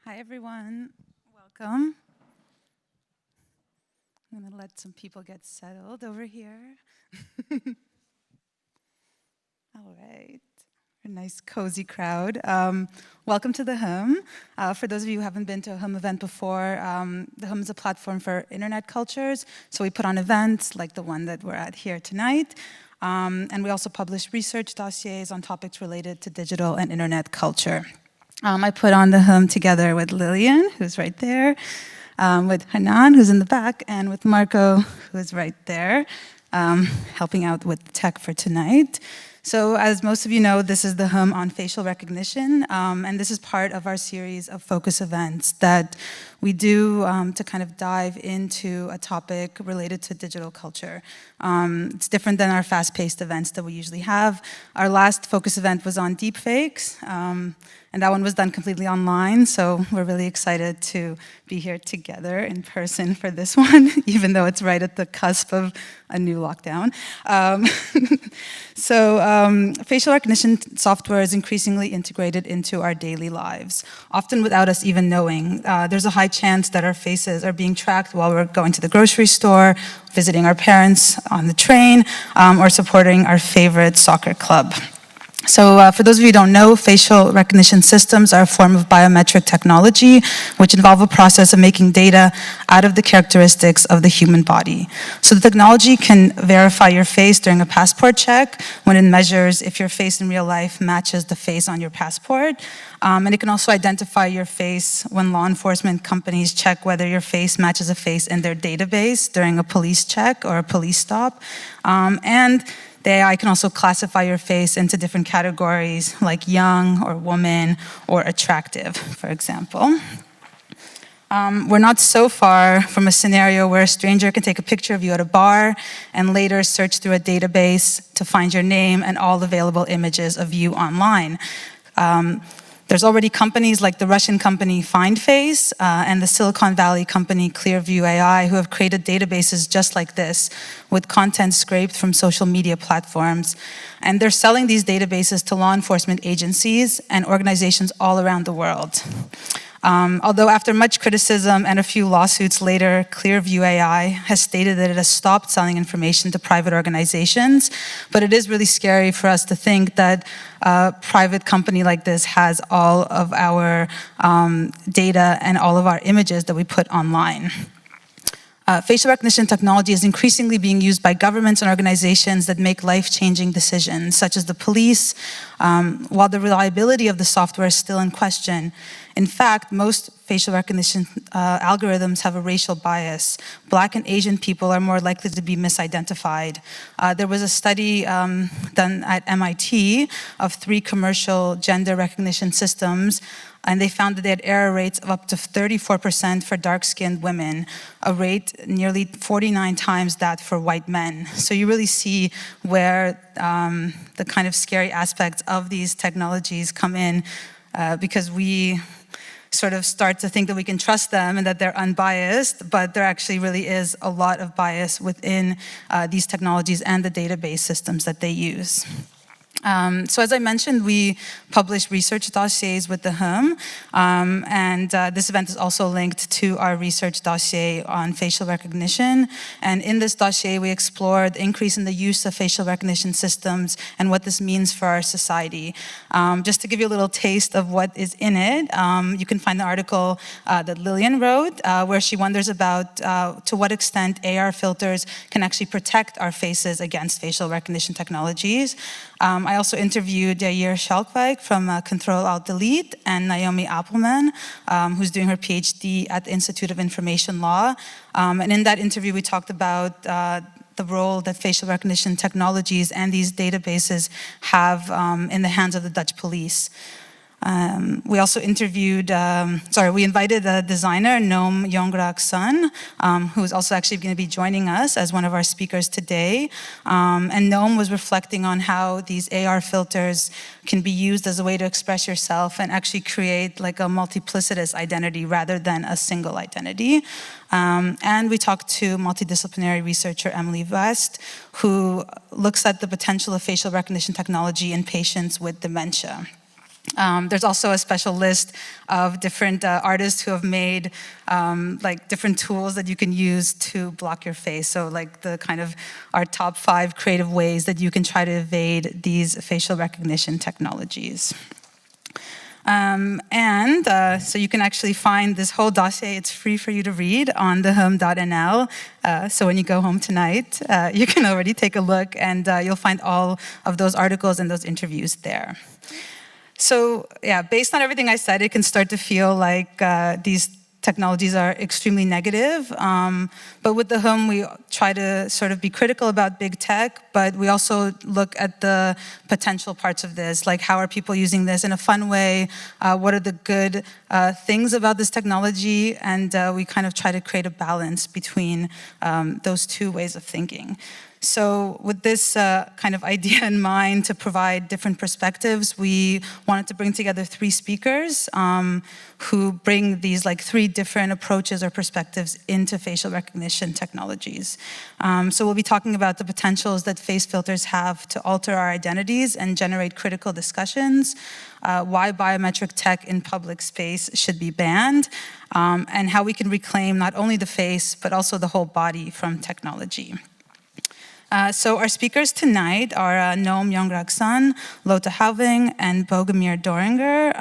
Hi, everyone. Welcome. I'm going to let some people get settled over here. All right. A nice, cozy crowd. Welcome to the Hum. For those of you who haven't been to a Hum event before, the Hum is a platform for internet cultures. So we put on events like the one that we're at here tonight. And we also publish research dossiers on topics related to digital and internet culture. I put on the Hum together with Lillian, who's right there, with Hanan, who's in the back, and with Marco, who's right there, helping out with tech for tonight. So as most of you know, this is the Hum on facial recognition, and this is part of our series of focus events that we do to kind of dive into a topic related to digital culture. It's different than our fast-paced events that we usually have. Our last focus event was on deepfakes, and that one was done completely online, so we're really excited to be here together in person for this one, even though it's right at the cusp of a new lockdown. Facial recognition software is increasingly integrated into our daily lives, often without us even knowing. There's a high chance that our faces are being tracked while we're going to the grocery store, visiting our parents on the train, or supporting our favorite soccer club. So for those of you who don't know, facial recognition systems are a form of biometric technology which involve a process of making data out of the characteristics of the human body. So the technology can verify your face during a passport check when it measures if your face in real life matches the face on your passport. And it can also identify your face when law enforcement companies check whether your face matches a face in their database during a police check or a police stop. And the AI can also classify your face into different categories like young or woman or attractive, for example. We're not so far from a scenario where a stranger can take a picture of you at a bar and later search through a database to find your name and all available images of you online. There's already companies like the Russian company FindFace and the Silicon Valley company Clearview AI who have created databases just like this with content scraped from social media platforms. And they're selling these databases to law enforcement agencies and organizations all around the world. Although after much criticism and a few lawsuits later, Clearview AI has stated that it has stopped selling information to private organizations, but it is really scary for us to think that a private company like this has all of our data and all of our images that we put online. Facial recognition technology is increasingly being used by governments and organizations that make life-changing decisions, such as the police, while the reliability of the software is still in question. In fact, most facial recognition algorithms have a racial bias. Black and Asian people are more likely to be misidentified. There was a study done at MIT of 3 commercial gender recognition systems, and they found that they had error rates of up to 34% for dark-skinned women, a rate nearly 49 times that for white men. So you really see where the kind of scary aspects of these technologies come in because we sort of start to think that we can trust them and that they're unbiased, but there actually really is a lot of bias within these technologies and the database systems that they use. So as I mentioned, we publish research dossiers with the Hum, and this event is also linked to our research dossier on facial recognition. And in this dossier, we explore the increase in the use of facial recognition systems and what this means for our society. Just to give you a little taste of what is in it, you can find the article that Lillian wrote, where she wonders about to what extent AR filters can actually protect our faces against facial recognition technologies. I also interviewed Yair Schalkwijk from Control-Alt-Delete and Naomi Appelman, who's doing her PhD at the Institute of Information Law. And in that interview, we talked about the role that facial recognition technologies and these databases have in the hands of the Dutch police. We also interviewed, we invited the designer, Noam Youngrak's son, who is also actually going to be joining us as one of our speakers today. And Noam was reflecting on how these AR filters can be used as a way to express yourself and actually create like a multiplicitous identity rather than a single identity. And we talked to multidisciplinary researcher Emily West, who looks at the potential of facial recognition technology in patients with dementia. There's also a special list of different artists who have made like different tools that you can use to block your face. So like the kind of our top 5 creative ways that you can try to evade these facial recognition technologies. So you can actually find this whole dossier. It's free for you to read on thehum.nl. So when you go home tonight, you can already take a look, and you'll find all of those articles and those interviews there. So yeah, based on everything I said, it can start to feel like these technologies are extremely negative. But with the Hum, we try to sort of be critical about big tech, but we also look at the potential parts of this, like how are people using this in a fun way? What are the good things about this technology? And we kind of try to create a balance between those 2 ways of thinking. So with this kind of idea in mind to provide different perspectives, we wanted to bring together 3 speakers who bring these like 3 different approaches or perspectives into facial recognition technologies. So we'll be talking about the potentials that face filters have to alter our identities and generate critical discussions, why biometric tech in public space should be banned, and how we can reclaim not only the face, but also the whole body from technology. So our speakers tonight are Noam Youngrak, Lotta Holling, and Bogomir Doringer.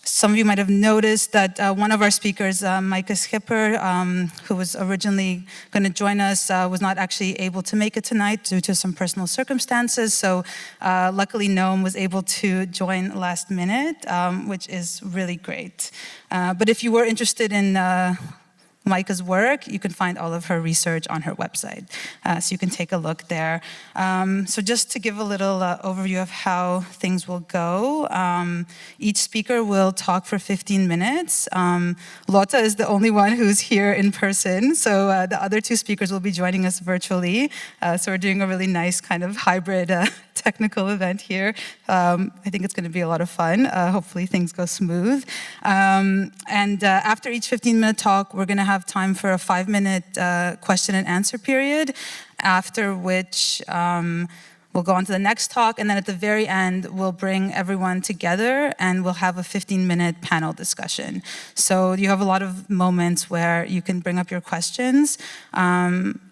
Some of you might have noticed that one of our speakers, Maaike Schipper, who was originally going to join us, was not actually able to make it tonight due to some personal circumstances. So luckily, Noam was able to join last minute, which is really great. But if you were interested in Maaike's work, you can find all of her research on her website. So you can take a look there. So just to give a little overview of how things will go, each speaker will talk for 15 minutes. Lotte is the only one who's here in person, so the other 2 speakers will be joining us virtually. So we're doing a really nice kind of hybrid technical event here. I think it's going to be a lot of fun. Hopefully things go smooth. And after each 15-minute talk, we're going to have time for a 5-minute question and answer period, after which we'll go on to the next talk, and then at the very end, we'll bring everyone together and we'll have a 15-minute panel discussion. So you have a lot of moments where you can bring up your questions.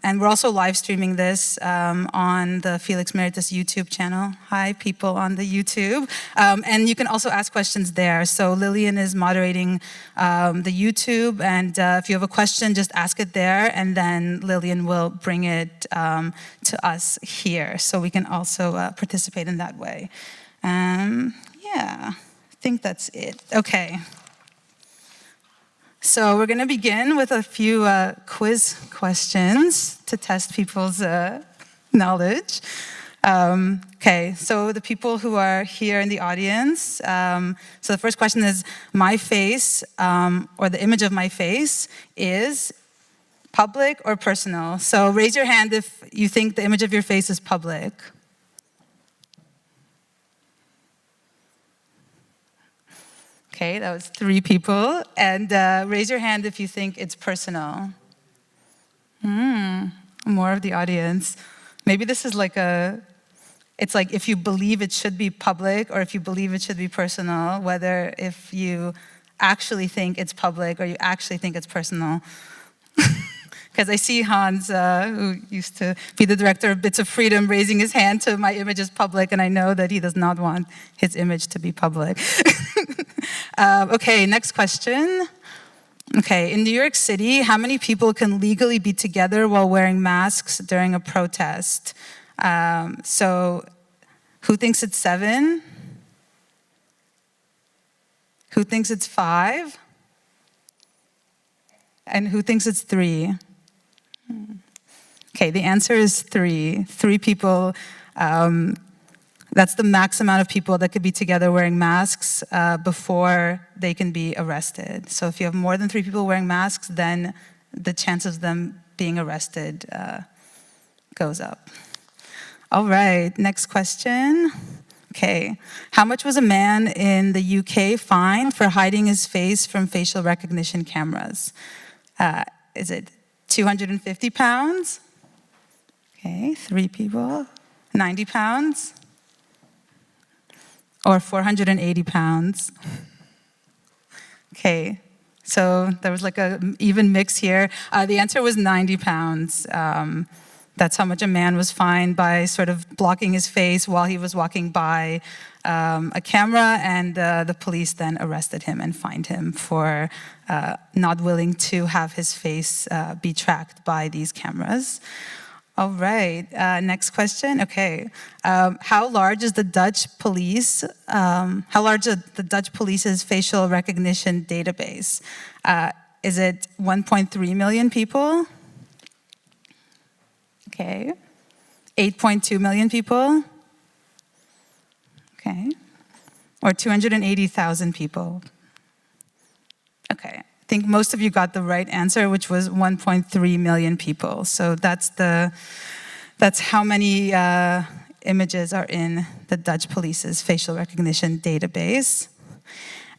And we're also live streaming this on the Felix Meritis YouTube channel. Hi, people on the YouTube. And you can also ask questions there. So Lillian is moderating the YouTube, and if you have a question, just ask it there, and then Lillian will bring it to us here, so we can also participate in that way. Yeah, I think that's it. Okay. So we're going to begin with a few quiz questions to test people's knowledge. Okay, so the people who are here in the audience, so the first question is, my face, or the image of my face, is public or personal? So raise your hand if you think the image of your face is public. Okay, that was 3 people. And raise your hand if you think it's personal. More of the audience. Maybe this is like it's like if you believe it should be public or if you believe it should be personal, whether if you actually think it's public or you actually think it's personal. Because I see Hans, who used to be the director of Bits of Freedom, raising his hand to my image is public, and I know that he does not want his image to be public. Okay, next question. Okay, in New York City, how many people can legally be together while wearing masks during a protest? So, who thinks it's 7? Who thinks it's 5? And who thinks it's 3? Okay, the answer is 3. 3 people, that's the max amount of people that could be together wearing masks before they can be arrested. So if you have more than 3 people wearing masks, then the chance of them being arrested goes up. All right, next question. Okay, how much was a man in the UK fined for hiding his face from facial recognition cameras? Is it 250 pounds? Okay, 3 people. 90 pounds? or 480 pounds? Okay, so there was like an even mix here. The answer was 90 pounds. That's how much a man was fined by sort of blocking his face while he was walking by a camera, and the police then arrested him and fined him for not willing to have his face be tracked by these cameras. All right, next question. Okay, how large is the Dutch police? How large is the Dutch police's facial recognition database? Is it 1.3 million people? Okay. 8.2 million people? Okay. Or 280,000 people? Okay. I think most of you got the right answer, which was 1.3 million people. So that's how many images are in the Dutch police's facial recognition database.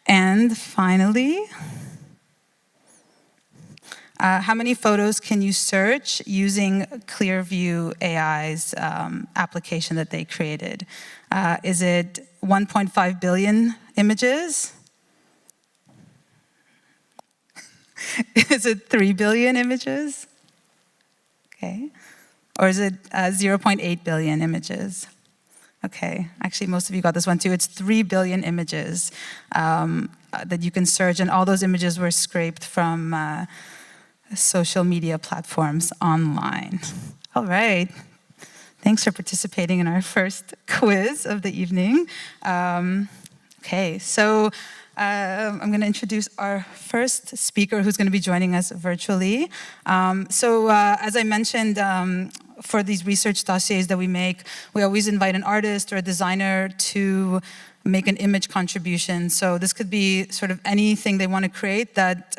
And finally, how many photos can you search using Clearview AI's application that they created? Is it 1.5 billion images? Is it 3 billion images? Okay. Or is it 0.8 billion images? Okay, actually most of you got this one too. It's 3 billion images that you can search, and all those images were scraped from social media platforms online. All right. Thanks for participating in our first quiz of the evening. Okay, so I'm going to introduce our first speaker who's going to be joining us virtually. As I mentioned, for these research dossiers that we make, we always invite an artist or a designer to make an image contribution. So this could be sort of anything they want to create that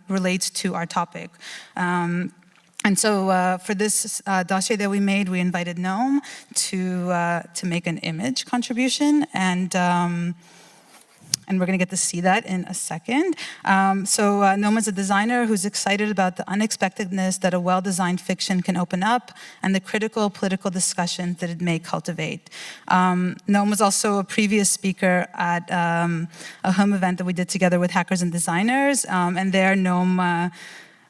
relates to our topic. And so for this dossier that we made, we invited Noam to make an image contribution, and we're going to get to see that in a second. Noam is a designer who's excited about the unexpectedness that a well-designed fiction can open up and the critical political discussions that it may cultivate. Noam was also a previous speaker at a home event that we did together with hackers and designers, and there Noam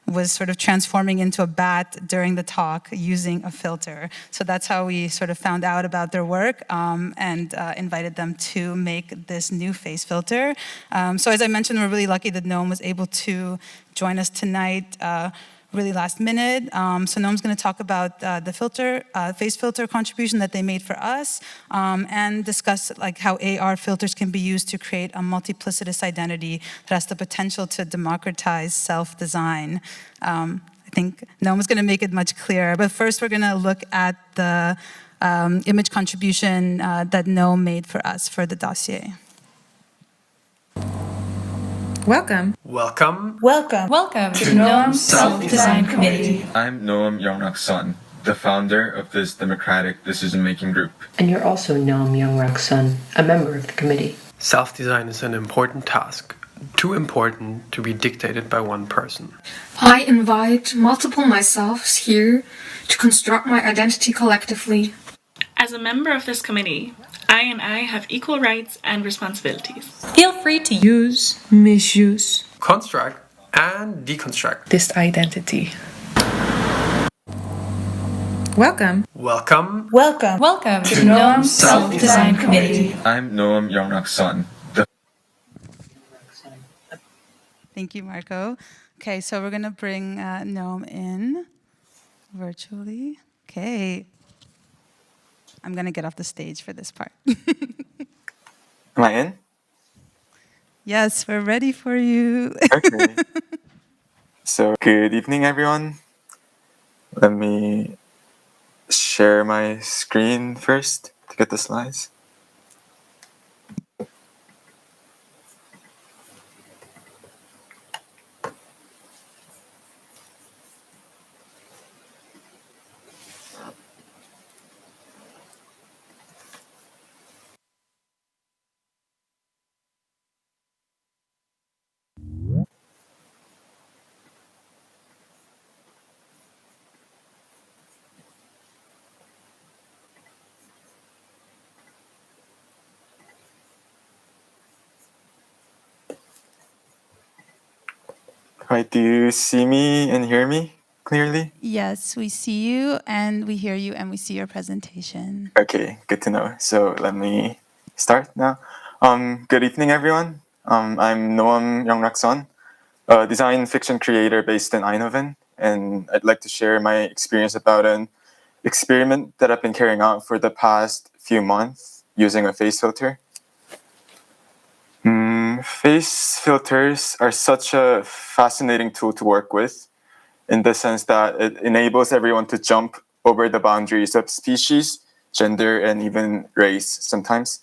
was sort of transforming into a bat during the talk using a filter. So that's how we sort of found out about their work and invited them to make this new face filter. So as I mentioned, we're really lucky that Noam was able to join us tonight really last minute. So Noam's going to talk about the filter, face filter contribution that they made for us, and discuss like how AR filters can be used to create a multiplicitous identity that has the potential to democratize self-design. I think Noam is going to make it much clearer. But first, we're going to look at the image contribution that Noam made for us for the dossier. Welcome. Welcome. Welcome. Welcome to to Noam's Self-Design Committee. I'm Noam Youngson, the founder of this democratic decision-making group. And you're also Noam Youngrak, a member of the committee. Self-design is an important task, too important to be dictated by one person. I invite multiple myselves here to construct my identity collectively. As a member of this committee, I and I have equal rights and responsibilities. Feel free to use, misuse, Construct and deconstruct This identity. Welcome. Welcome. Welcome. welcome to Noam's Self-Design Committee. I'm Noam Youngson, the Thank you, Marco. Okay, so we're going to bring Noam in virtually. Okay. I'm going to get off the stage for this part. Am I in? Yes, we're ready for you. Okay. So, good evening, everyone. Let me share my screen first to get the slides. Right, do you see me and hear me clearly? Yes, we see you and we hear you and we see your presentation. Okay, good to know. So let me start now. Good evening, everyone. I'm Noam Youngrak, a design fiction creator based in Eindhoven, and I'd like to share my experience about an experiment that I've been carrying out for the past few months using a face filter. Face filters are such a fascinating tool to work with in the sense that it enables everyone to jump over the boundaries of species, gender, and even race sometimes.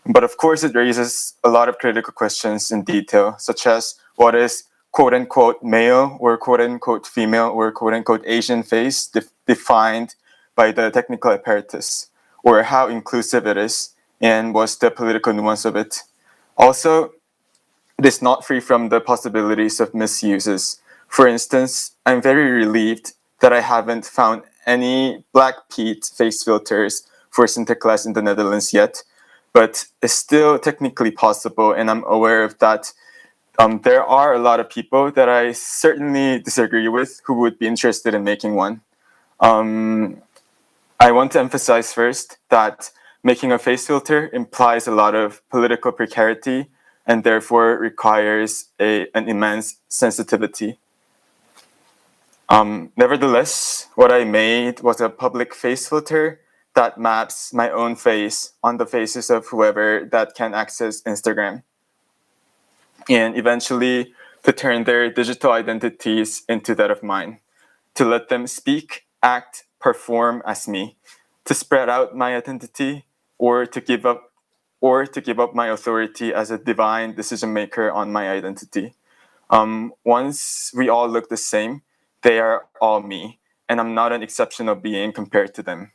But of course, it raises a lot of critical questions in detail, such as what is quote unquote male or quote unquote female or quote unquote Asian face defined by the technical apparatus, or how inclusive it is, and what's the political nuance of it. Also, it is not free from the possibilities of misuses. For instance, I'm very relieved that I haven't found any Black Pete face filters for Sinterklaas in the Netherlands yet, but it's still technically possible, and I'm aware of that. There are a lot of people that I certainly disagree with who would be interested in making one. I want to emphasize first that making a face filter implies a lot of political precarity and therefore requires an immense sensitivity. Nevertheless, what I made was a public face filter that maps my own face on the faces of whoever that can access Instagram, and eventually to turn their digital identities into that of mine, to let them speak, act, perform as me, to spread out my identity, or to give up my authority as a divine decision maker on my identity. Once we all look the same, they are all me, and I'm not an exceptional being compared to them.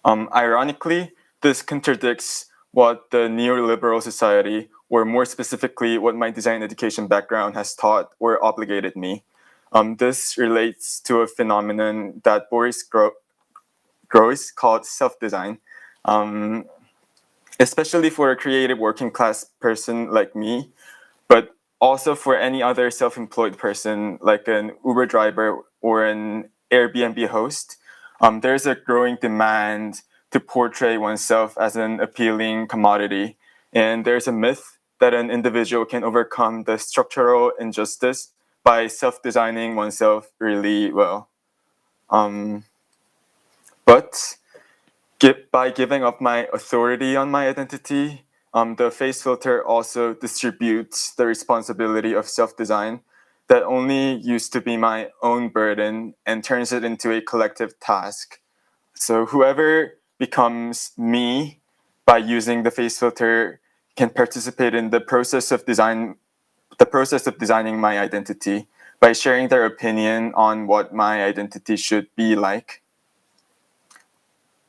Ironically, this contradicts what the neoliberal society, or more specifically, what my design education background has taught or obligated me. This relates to a phenomenon that Boris Groys called self-design. Especially for a creative working class person like me, but also for any other self-employed person like an Uber driver or an Airbnb host. There's a growing demand to portray oneself as an appealing commodity. And there's a myth that an individual can overcome the structural injustice by self-designing oneself really well. But by giving up my authority on my identity, the face filter also distributes the responsibility of self-design that only used to be my own burden and turns it into a collective task. So whoever becomes me by using the face filter can participate in the process of designing my identity by sharing their opinion on what my identity should be like.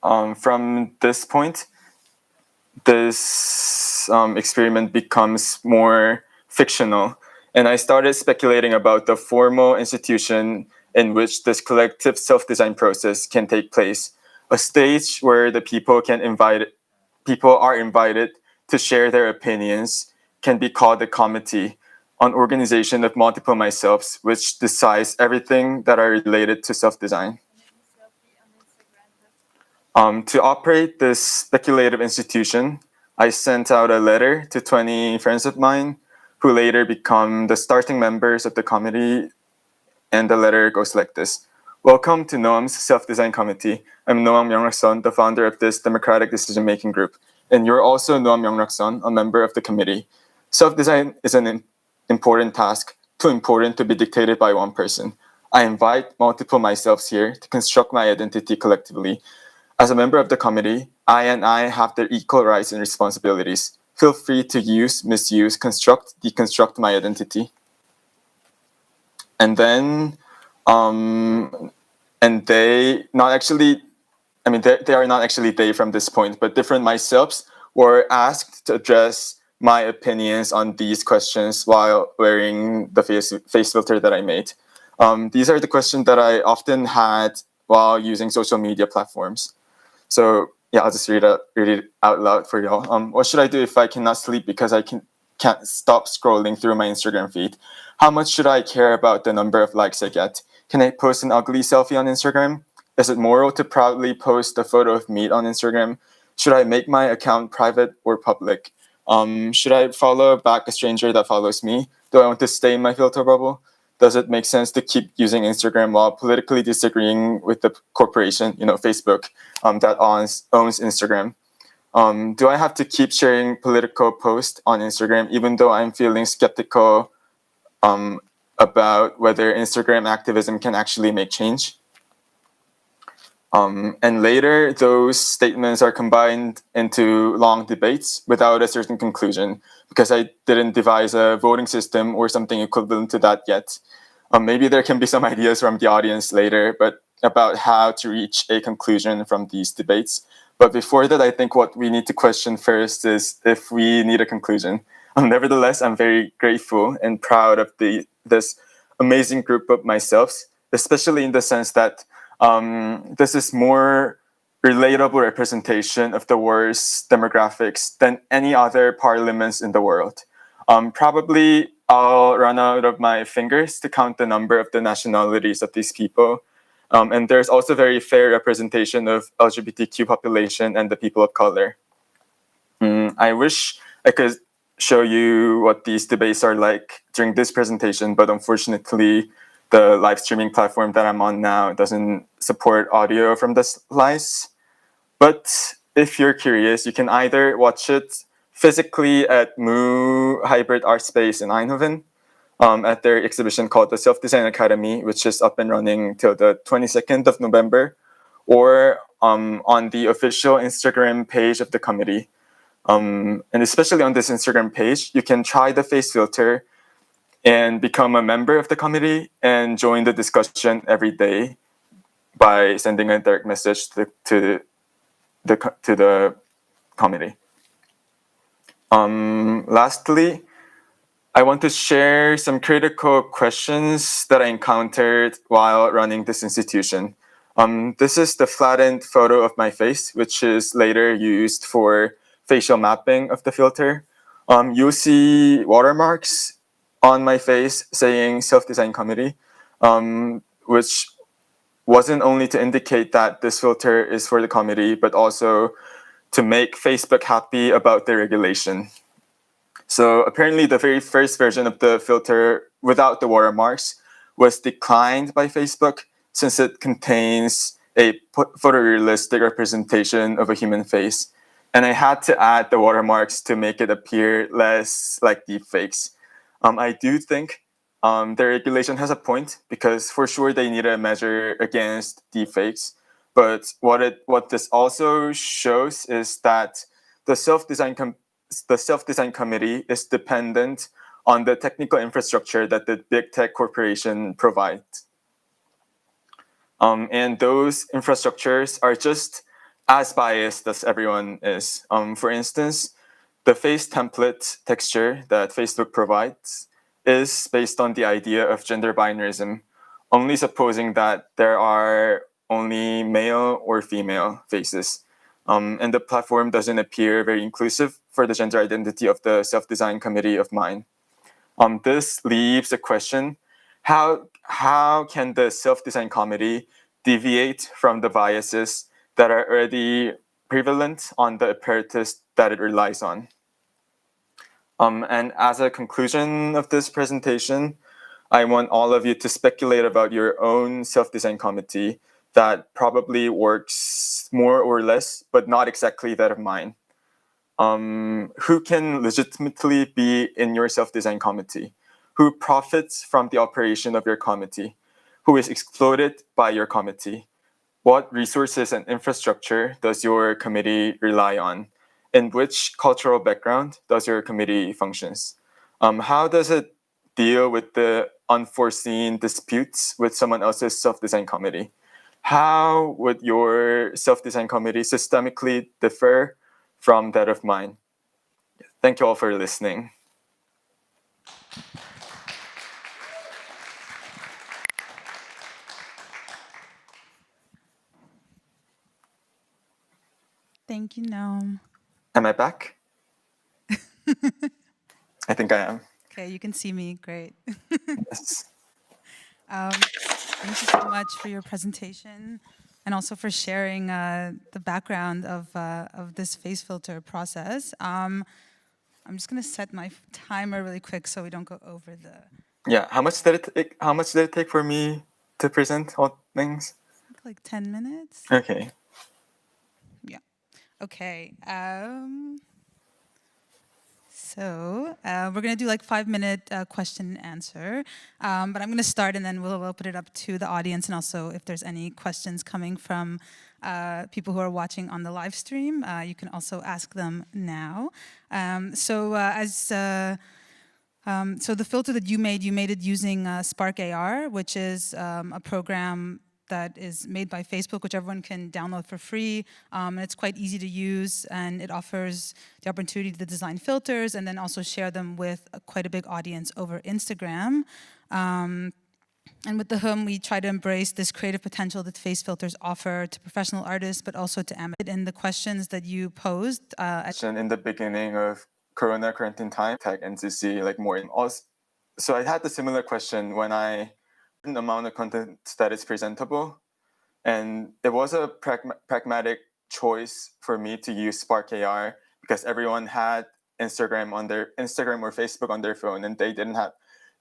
From this point, this experiment becomes more fictional, and I started speculating about the formal institution in which this collective self-design process can take place, a stage where the people are invited to share their opinions, can be called a committee, an organization of multiple myselfs, which decides everything that are related to self-design. To operate this speculative institution, I sent out a letter to 20 friends of mine who later become the starting members of the committee, and the letter goes like this. Welcome to Noam's Self-Design Committee. I'm Noam Youngson, the founder of this democratic decision-making group, and you're also Noam Youngson, a member of the committee. Self-design is an important task, too important to be dictated by one person. I invite multiple myselfs here to construct my identity collectively. As a member of the committee, I have their equal rights and responsibilities. Feel free to use, misuse, construct, deconstruct my identity. And then, they are not actually they from this point, but different myselfs were asked to address my opinions on these questions while wearing the face filter that I made. These are the questions that I often had while using social media platforms. So yeah, I'll just read it out loud for y'all. What should I do if I cannot sleep because I can't stop scrolling through my Instagram feed. How much should I care about the number of likes I get? Can I post an ugly selfie on Instagram? Is it moral to proudly post a photo of meat on Instagram? Should I make my account private or public? Should I follow back a stranger that follows me? Do I want to stay in my filter bubble? Does it make sense to keep using Instagram while politically disagreeing with the corporation, Facebook, that owns Instagram? Do I have to keep sharing political posts on Instagram even though I'm feeling skeptical about whether Instagram activism can actually make change? And later, those statements are combined into long debates without a certain conclusion because I didn't devise a voting system or something equivalent to that yet. Maybe there can be some ideas from the audience later, but about how to reach a conclusion from these debates. But before that, I think what we need to question first is if we need a conclusion. Nevertheless, I'm very grateful and proud of this amazing group of myself, especially in the sense that this is more relatable representation of the worst demographics than any other parliaments in the world. Probably I'll run out of my fingers to count the number of the nationalities of these people. And there's also very fair representation of LGBTQ population and the people of color. I wish I could show you what these debates are like during this presentation, but unfortunately, the live streaming platform that I'm on now doesn't support audio from the slides. But if you're curious, you can either watch it physically at Mu Hybrid Art Space in Eindhoven at their exhibition called the Self-Design Academy, which is up and running till the 22nd of November, or on the official Instagram page of the committee. And especially on this Instagram page, you can try the face filter and become a member of the committee and join the discussion every day by sending a direct message to the committee. Lastly, I want to share some critical questions that I encountered while running this institution. This is the flattened photo of my face, which is later used for facial mapping of the filter. You'll see watermarks on my face saying self-design committee, which wasn't only to indicate that this filter is for the committee, but also to make Facebook happy about the regulation. So apparently the very first version of the filter without the watermarks was declined by Facebook since it contains a photorealistic representation of a human face. And I had to add the watermarks to make it appear less like deepfakes. I do think the regulation has a point because for sure they need a measure against deepfakes. But what this also shows is that the self-design committee is dependent on the technical infrastructure that the big tech corporation provides. And those infrastructures are just as biased as everyone is. For instance, the face template texture that Facebook provides is based on the idea of gender binarism, only supposing that there are only male or female faces. And the platform doesn't appear very inclusive for the gender identity of the self-design committee of mine. This leaves a question, how can the self-design committee deviate from the biases that are already prevalent on the apparatus that it relies on? And as a conclusion of this presentation, I want all of you to speculate about your own self-design committee that probably works more or less, but not exactly that of mine. Who can legitimately be in your self-design committee? Who profits from the operation of your committee? Who is exploited by your committee? What resources and infrastructure does your committee rely on? In which cultural background does your committee functions? How does it deal with the unforeseen disputes with someone else's self-design committee? How would your self-design committee systemically differ from that of mine? Thank you all for listening. Thank you, Noam. Am I back? I think I am. Okay, you can see me. Great. Yes. Thank you so much for your presentation and also for sharing the background of this face filter process. I'm just going to set my timer really quick so we don't go over the... Yeah. How much did it take? How much did it take for me to present all things? Like 10 minutes? Okay. Yeah. Okay. So we're going to do like 5-minute question and answer. But I'm going to start and then we'll open it up to the audience. And also if there's any questions coming from people who are watching on the live stream, you can also ask them now. So the filter that you made it using Spark AR, which is a program that is made by Facebook, which everyone can download for free. And it's quite easy to use, and it offers the opportunity to design filters and then also share them with quite a big audience over Instagram. And with the Houwing, we try to embrace this creative potential that face filters offer to professional artists, but also to amateurs. In the questions that you posed, In the beginning of Corona quarantine time, tech and to see like more. Also, so I had the similar question when I an amount of content that is presentable, and it was a pragmatic choice for me to use Spark AR because everyone had Instagram or Facebook on their phone, and they didn't have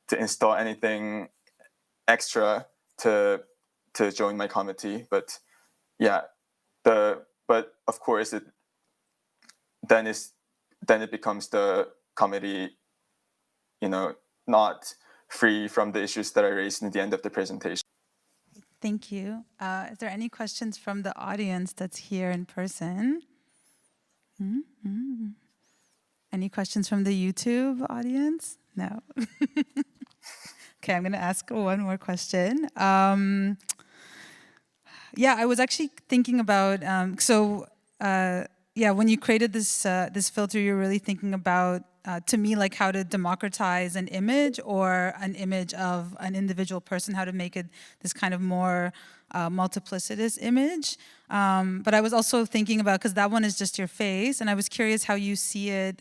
to install anything extra to join my committee. But yeah, but of course then it becomes the committee, not free from the issues that I raised in the end of the presentation. Thank you. Is there any questions from the audience that's here in person? Mm-hmm. Any questions from the YouTube audience? No. Okay, I'm going to ask one more question. Yeah, I was actually thinking about, when you created this filter, you're really thinking about, to me, like how to democratize an image or an image of an individual person, how to make it this kind of more multiplicitous image. But I was also thinking about, because that one is just your face, and I was curious how you see it,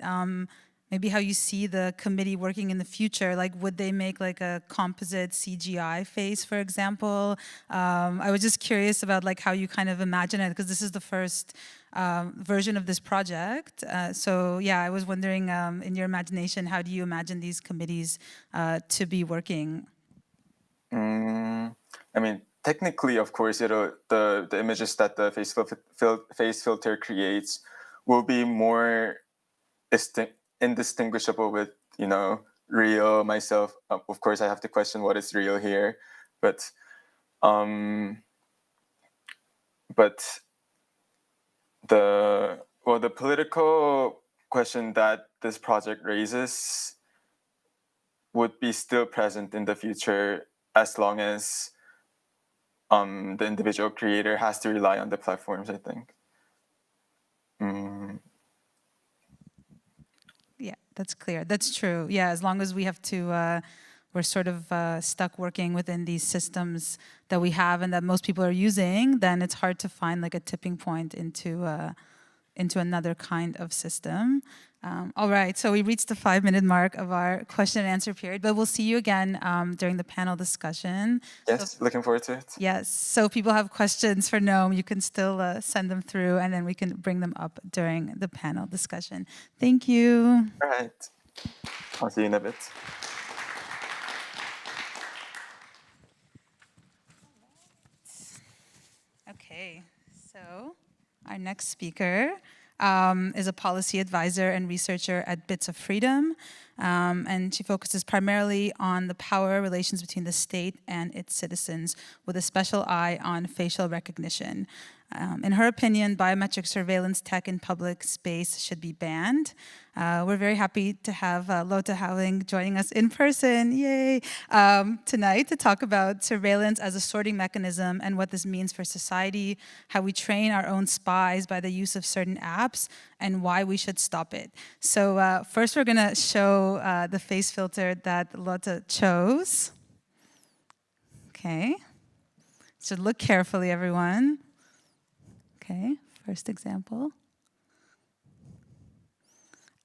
maybe how you see the committee working in the future. Like, would they make like a composite CGI face, for example? I was just curious about like how you kind of imagine it, because this is the first version of this project. So yeah, I was wondering, in your imagination, how do you imagine these committees to be working? I mean, technically, of course, the images that the face filter creates will be more indistinguishable with real myself. Of course, I have to question what is real here, but the political question that this project raises would be still present in the future as long as the individual creator has to rely on the platforms, I think. Yeah, that's clear. That's true. Yeah, as long as we have to, we're sort of stuck working within these systems that we have and that most people are using, then it's hard to find like a tipping point into another kind of system. All right, so we reached the 5-minute mark of our question and answer period, but we'll see you again during the panel discussion. Yes, so, looking forward to it. Yes, so if people have questions for Noam, you can still send them through and then we can bring them up during the panel discussion. Thank you. All right, I'll see you in a bit. Okay, so our next speaker is a policy advisor and researcher at Bits of Freedom, and she focuses primarily on the power relations between the state and its citizens, with a special eye on facial recognition. In her opinion, biometric surveillance tech in public space should be banned. We're very happy to have Lotta Holling joining us in person, yay, tonight to talk about surveillance as a sorting mechanism and what this means for society, how we train our own spies by the use of certain apps, and why we should stop it. So first we're gonna show the face filter that Lotte chose. Okay, so look carefully, everyone. Okay, first example.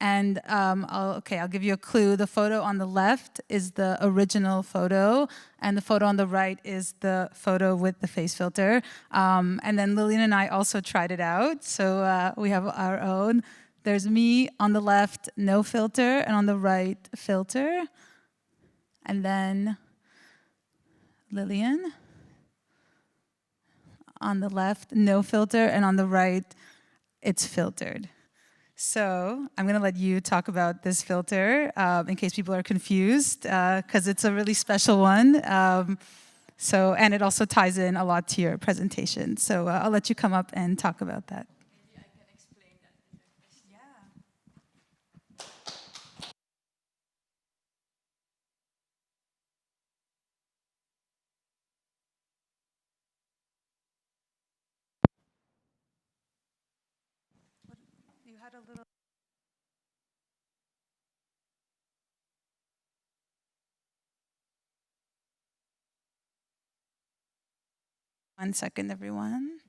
And I'll give you a clue. The photo on the left is the original photo, and the photo on the right is the photo with the face filter. And then Lillian and I also tried it out, so we have our own. There's me on the left, no filter, and on the right, filter. And then Lillian on the left, no filter, and on the right, it's filtered. So I'm going to let you talk about this filter in case people are confused, because it's a really special one. And it also ties in a lot to your presentation. So I'll let you come up and talk about that. Maybe I can explain that. Yeah. You had a little. 1 second, everyone.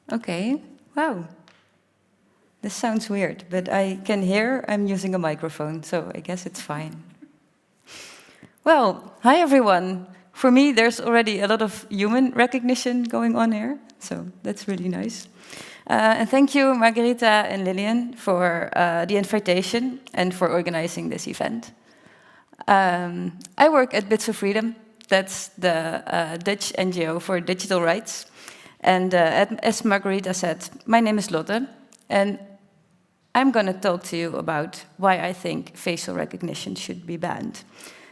Okay, wow. This sounds weird, but I can hear I'm using a microphone, so I guess it's fine. Well, hi everyone. For me, there's already a lot of human recognition going on here, so that's really nice. And thank you, Margarita and Lillian, for the invitation and for organizing this event. I work at Bits of Freedom. That's the Dutch NGO for digital rights. And as Margarita said, my name is Lotte, and I'm going to talk to you about why I think facial recognition should be banned.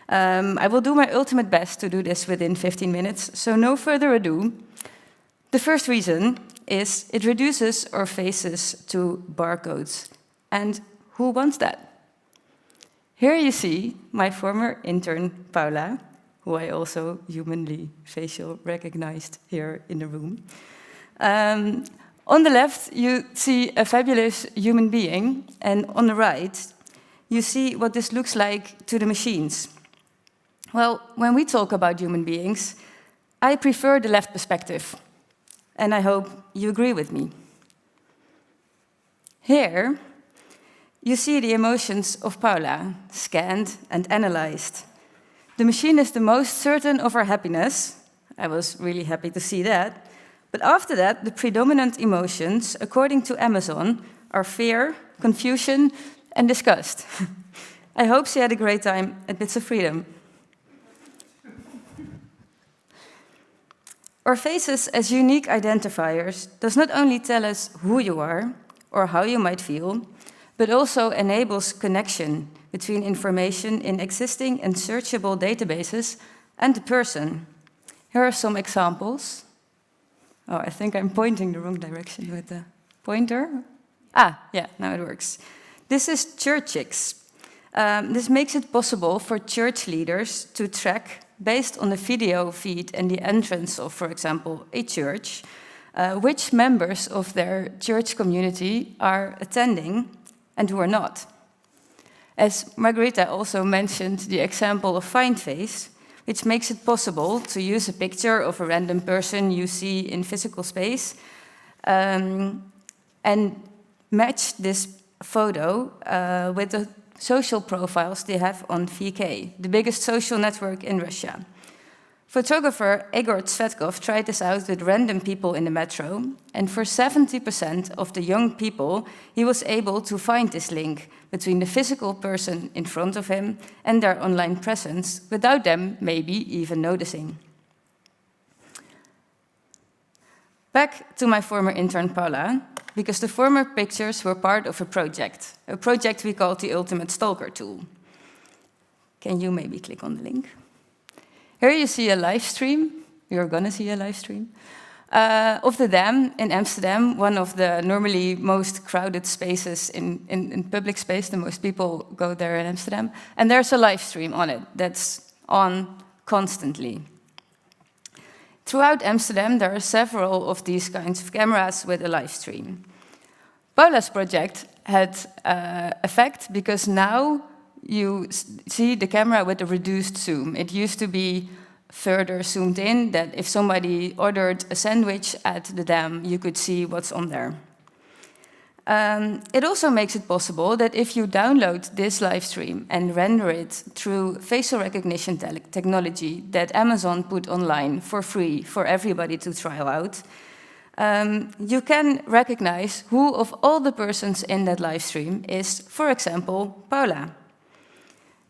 I will do my ultimate best to do this within 15 minutes, so no further ado. The first reason is it reduces our faces to barcodes. And who wants that? Here you see my former intern, Paula, who I also humanly facial recognized here in the room. On the left, you see a fabulous human being, and on the right, you see what this looks like to the machines. Well, when we talk about human beings, I prefer the left perspective, and I hope you agree with me. Here, you see the emotions of Paula, scanned and analyzed. The machine is the most certain of our happiness. I was really happy to see that. But after that, the predominant emotions, according to Amazon, are fear, confusion, and disgust. I hope she had a great time at Bits of Freedom. Our faces as unique identifiers does not only tell us who you are or how you might feel, but also enables connection between information in existing and searchable databases and the person. Here are some examples. Oh, I think I'm pointing the wrong direction with the pointer. Ah, yeah, now it works. This is Churchix. This makes it possible for church leaders to track, based on the video feed and the entrance of, for example, a church, which members of their church community are attending and who are not. As Margarita also mentioned the example of FindFace, which makes it possible to use a picture of a random person you see in physical space and match this photo with the social profiles they have on VK, the biggest social network in Russia. Photographer Egor Tsvetkov tried this out with random people in the metro, and for 70% of the young people, he was able to find this link between the physical person in front of him and their online presence, without them maybe even noticing. Back to my former intern Paula, because the former pictures were part of a project we called the Ultimate Stalker Tool. Can you maybe click on the link? Here you see a live stream You're gonna see a live stream. Of the Dam in Amsterdam, one of the normally most crowded spaces in public space. The most people go there in Amsterdam. And there's a live stream on it that's on constantly. Throughout Amsterdam, there are several of these kinds of cameras with a live stream. Paula's project had effect because now you see the camera with a reduced zoom. It used to be further zoomed in, that if somebody ordered a sandwich at the Dam, you could see what's on there. It also makes it possible that if you download this live stream and render it through facial recognition technology that Amazon put online for free for everybody to try out, you can recognize who of all the persons in that live stream is, for example, Paula.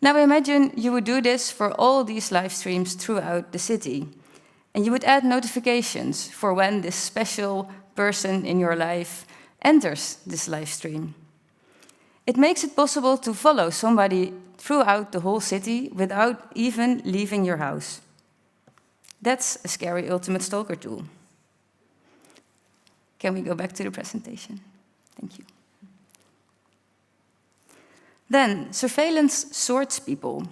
Now imagine you would do this for all these live streams throughout the city, and you would add notifications for when this special person in your life enters this live stream. It makes it possible to follow somebody throughout the whole city without even leaving your house. That's a scary ultimate stalker tool. Can we go back to the presentation? Thank you. Then, surveillance sorts people.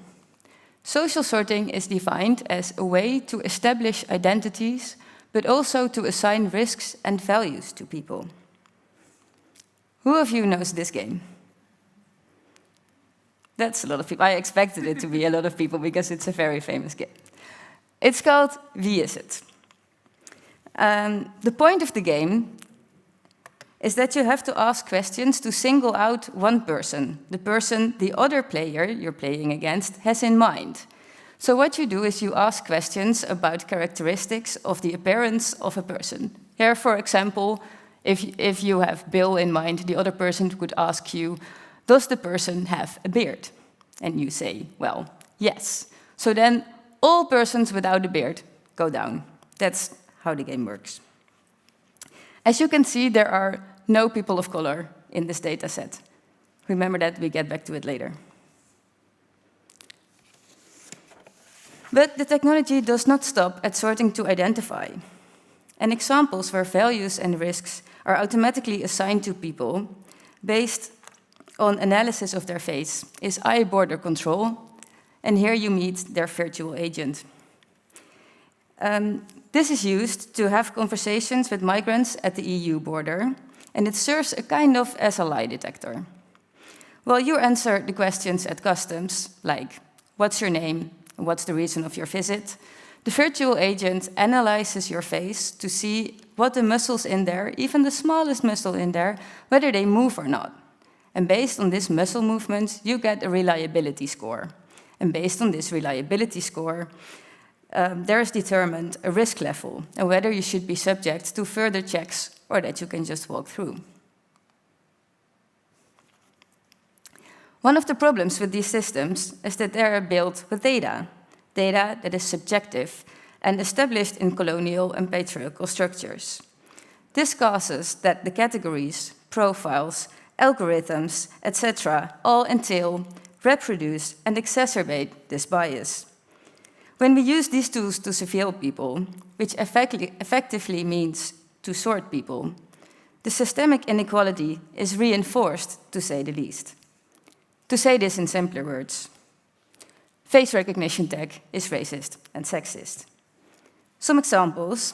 Social sorting is defined as a way to establish identities, but also to assign risks and values to people. Who of you knows this game? That's a lot of people. I expected it to be a lot of people because it's a very famous game. It's called Wie is het? The point of the game is that you have to ask questions to single out one person, the person the other player you're playing against has in mind. So what you do is you ask questions about characteristics of the appearance of a person. Here, for example, if you have Bill in mind, the other person could ask you, does the person have a beard? And you say, well, yes. So then all persons without a beard go down. That's how the game works. As you can see, there are no people of color in this data set. Remember that, we get back to it later. But the technology does not stop at sorting to identify. And examples where values and risks are automatically assigned to people based on analysis of their face is eye border control, and here you meet their virtual agent. This is used to have conversations with migrants at the EU border, and it serves a kind of as a lie detector. Well, you answer the questions at customs, like, what's your name? What's the reason of your visit? The virtual agent analyzes your face to see what the muscles in there, even the smallest muscle in there, whether they move or not. And based on this muscle movement, you get a reliability score. And based on this reliability score, there is determined a risk level and whether you should be subject to further checks or that you can just walk through. One of the problems with these systems is that they are built with data that is subjective and established in colonial and patriarchal structures. This causes that the categories, profiles, algorithms, etc., all entail, reproduce, and exacerbate this bias. When we use these tools to surveil people, which effectively means to sort people, the systemic inequality is reinforced, to say the least. To say this in simpler words, face recognition tech is racist and sexist. Some examples.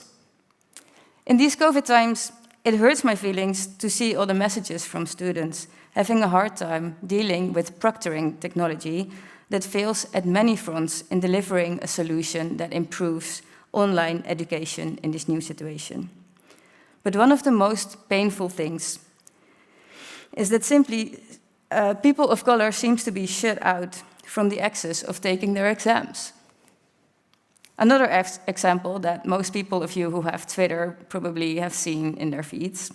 In these COVID times, it hurts my feelings to see all the messages from students having a hard time dealing with proctoring technology that fails at many fronts in delivering a solution that improves online education in this new situation. But one of the most painful things is that simply people of color seems to be shut out from the access of taking their exams. Another example that most people of you who have Twitter probably have seen in their feeds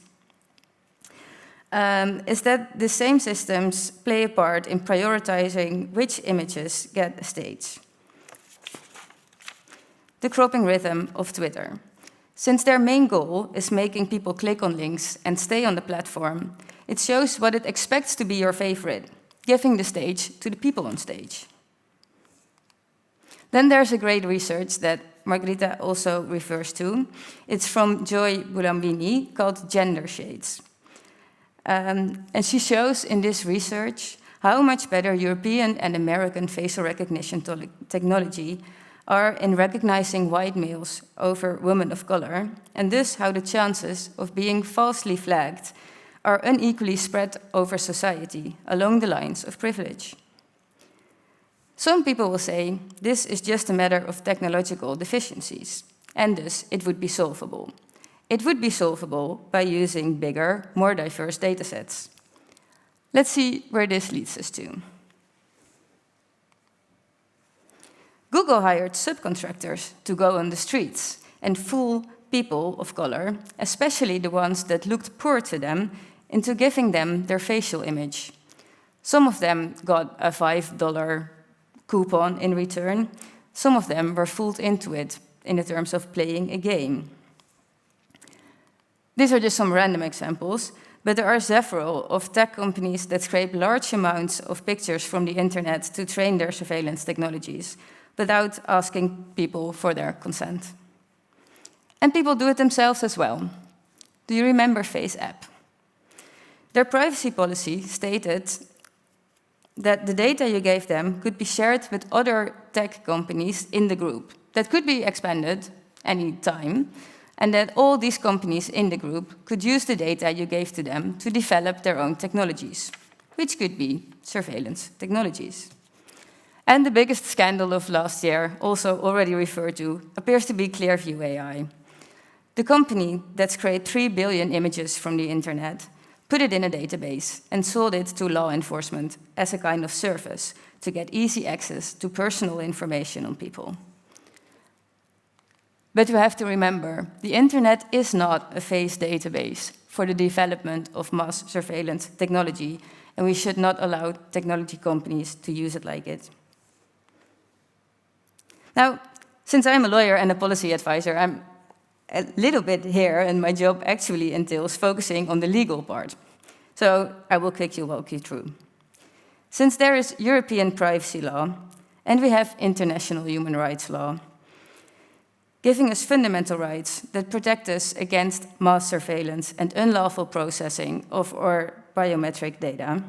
is that the same systems play a part in prioritizing which images get a stage. The cropping rhythm of Twitter. Since their main goal is making people click on links and stay on the platform, it shows what it expects to be your favorite, giving the stage to the people on stage. Then there's a great research that Margarita also refers to. It's from Joy Bulambini, called Gender Shades. And she shows in this research how much better European and American facial recognition technology are in recognizing white males over women of color, and thus how the chances of being falsely flagged are unequally spread over society along the lines of privilege. Some people will say this is just a matter of technological deficiencies, and thus it would be solvable. It would be solvable by using bigger, more diverse datasets. Let's see where this leads us to. Google hired subcontractors to go on the streets and fool people of color, especially the ones that looked poor to them, into giving them their facial image. Some of them got a $5 coupon in return. Some of them were fooled into it in the terms of playing a game. These are just some random examples, but there are several of tech companies that scrape large amounts of pictures from the internet to train their surveillance technologies without asking people for their consent. And people do it themselves as well. Do you remember FaceApp? Their privacy policy stated that the data you gave them could be shared with other tech companies in the group. That could be expanded any time, and that all these companies in the group could use the data you gave to them to develop their own technologies, which could be surveillance technologies. And the biggest scandal of last year, also already referred to, appears to be Clearview AI. The company that scraped 3 billion images from the internet, put it in a database, and sold it to law enforcement as a kind of service to get easy access to personal information on people. But we have to remember, the internet is not a face database for the development of mass surveillance technology, and we should not allow technology companies to use it like it. Now, since I'm a lawyer and a policy advisor, I'm a little bit here, and my job actually entails focusing on the legal part. So I will quickly walk you through. Since there is European privacy law, and we have international human rights law, giving us fundamental rights that protect us against mass surveillance and unlawful processing of our biometric data,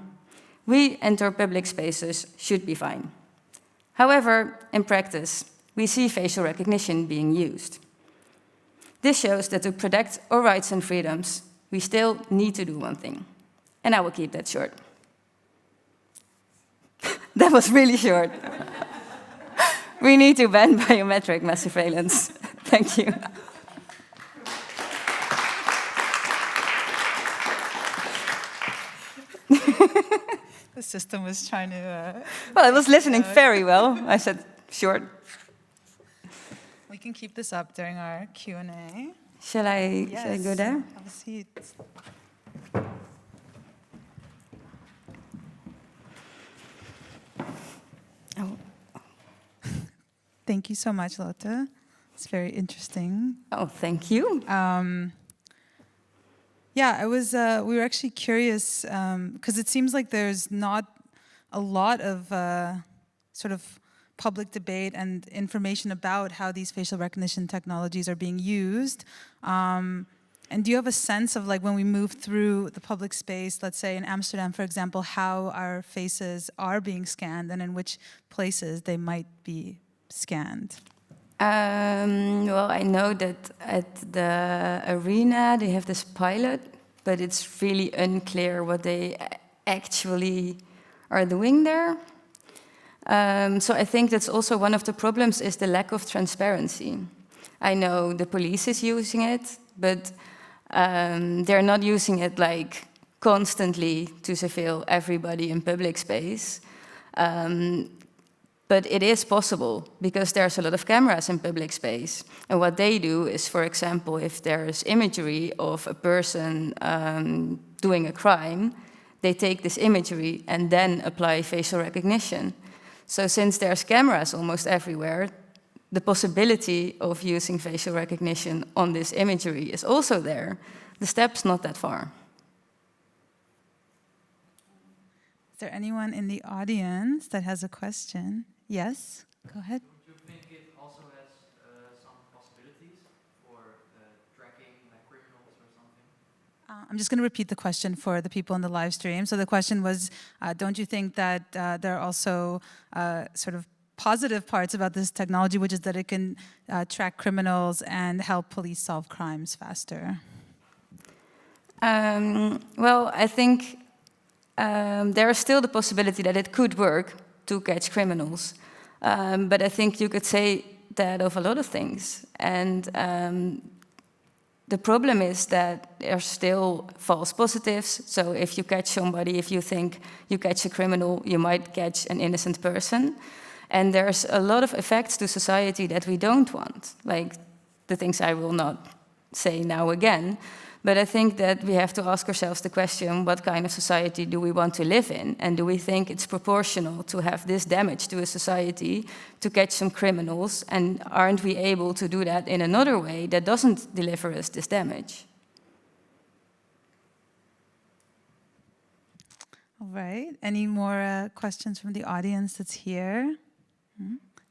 we and our public spaces should be fine. However, in practice, we see facial recognition being used. This shows that to protect our rights and freedoms, we still need to do one thing. And I will keep that short. That was really short. We need to ban biometric mass surveillance. Thank you. The system was trying to... Well, I was listening very well. I said short. We can keep this up during our Q&A. Shall I go there? Have a seat. Oh. Thank you so much, Lotte. It's very interesting. Oh, thank you. Yeah, we were actually curious because it seems like there's not a lot of sort of public debate and information about how these facial recognition technologies are being used. And do you have a sense of, like, when we move through the public space, let's say in Amsterdam, for example, how our faces are being scanned and in which places they might be scanned? Well, I know that at the arena they have this pilot, but it's really unclear what they actually are doing there. So I think that's also one of the problems is the lack of transparency. I know the police is using it, but they're not using it like constantly to surveil everybody in public space. But it is possible because there's a lot of cameras in public space. And what they do is, for example, if there's imagery of a person doing a crime, they take this imagery and then apply facial recognition. So since there's cameras almost everywhere, the possibility of using facial recognition on this imagery is also there. The step's not that far. Is there anyone in the audience that has a question? Yes, go ahead. Don't you think it also has some I'm just going to repeat the question for the people in the live stream. So the question was, don't you think that there are also sort of positive parts about this technology, which is that it can track criminals and help police solve crimes faster? Well, I think there is still the possibility that it could work to catch criminals. But I think you could say that of a lot of things. And the problem is that there are still false positives. So if you catch somebody, if you think you catch a criminal, you might catch an innocent person. And there's a lot of effects to society that we don't want, like the things I will not say now again. But I think that we have to ask ourselves the question, what kind of society do we want to live in? And do we think it's proportional to have this damage to a society to catch some criminals? And aren't we able to do that in another way that doesn't deliver us this damage? All right. Any more questions from the audience that's here?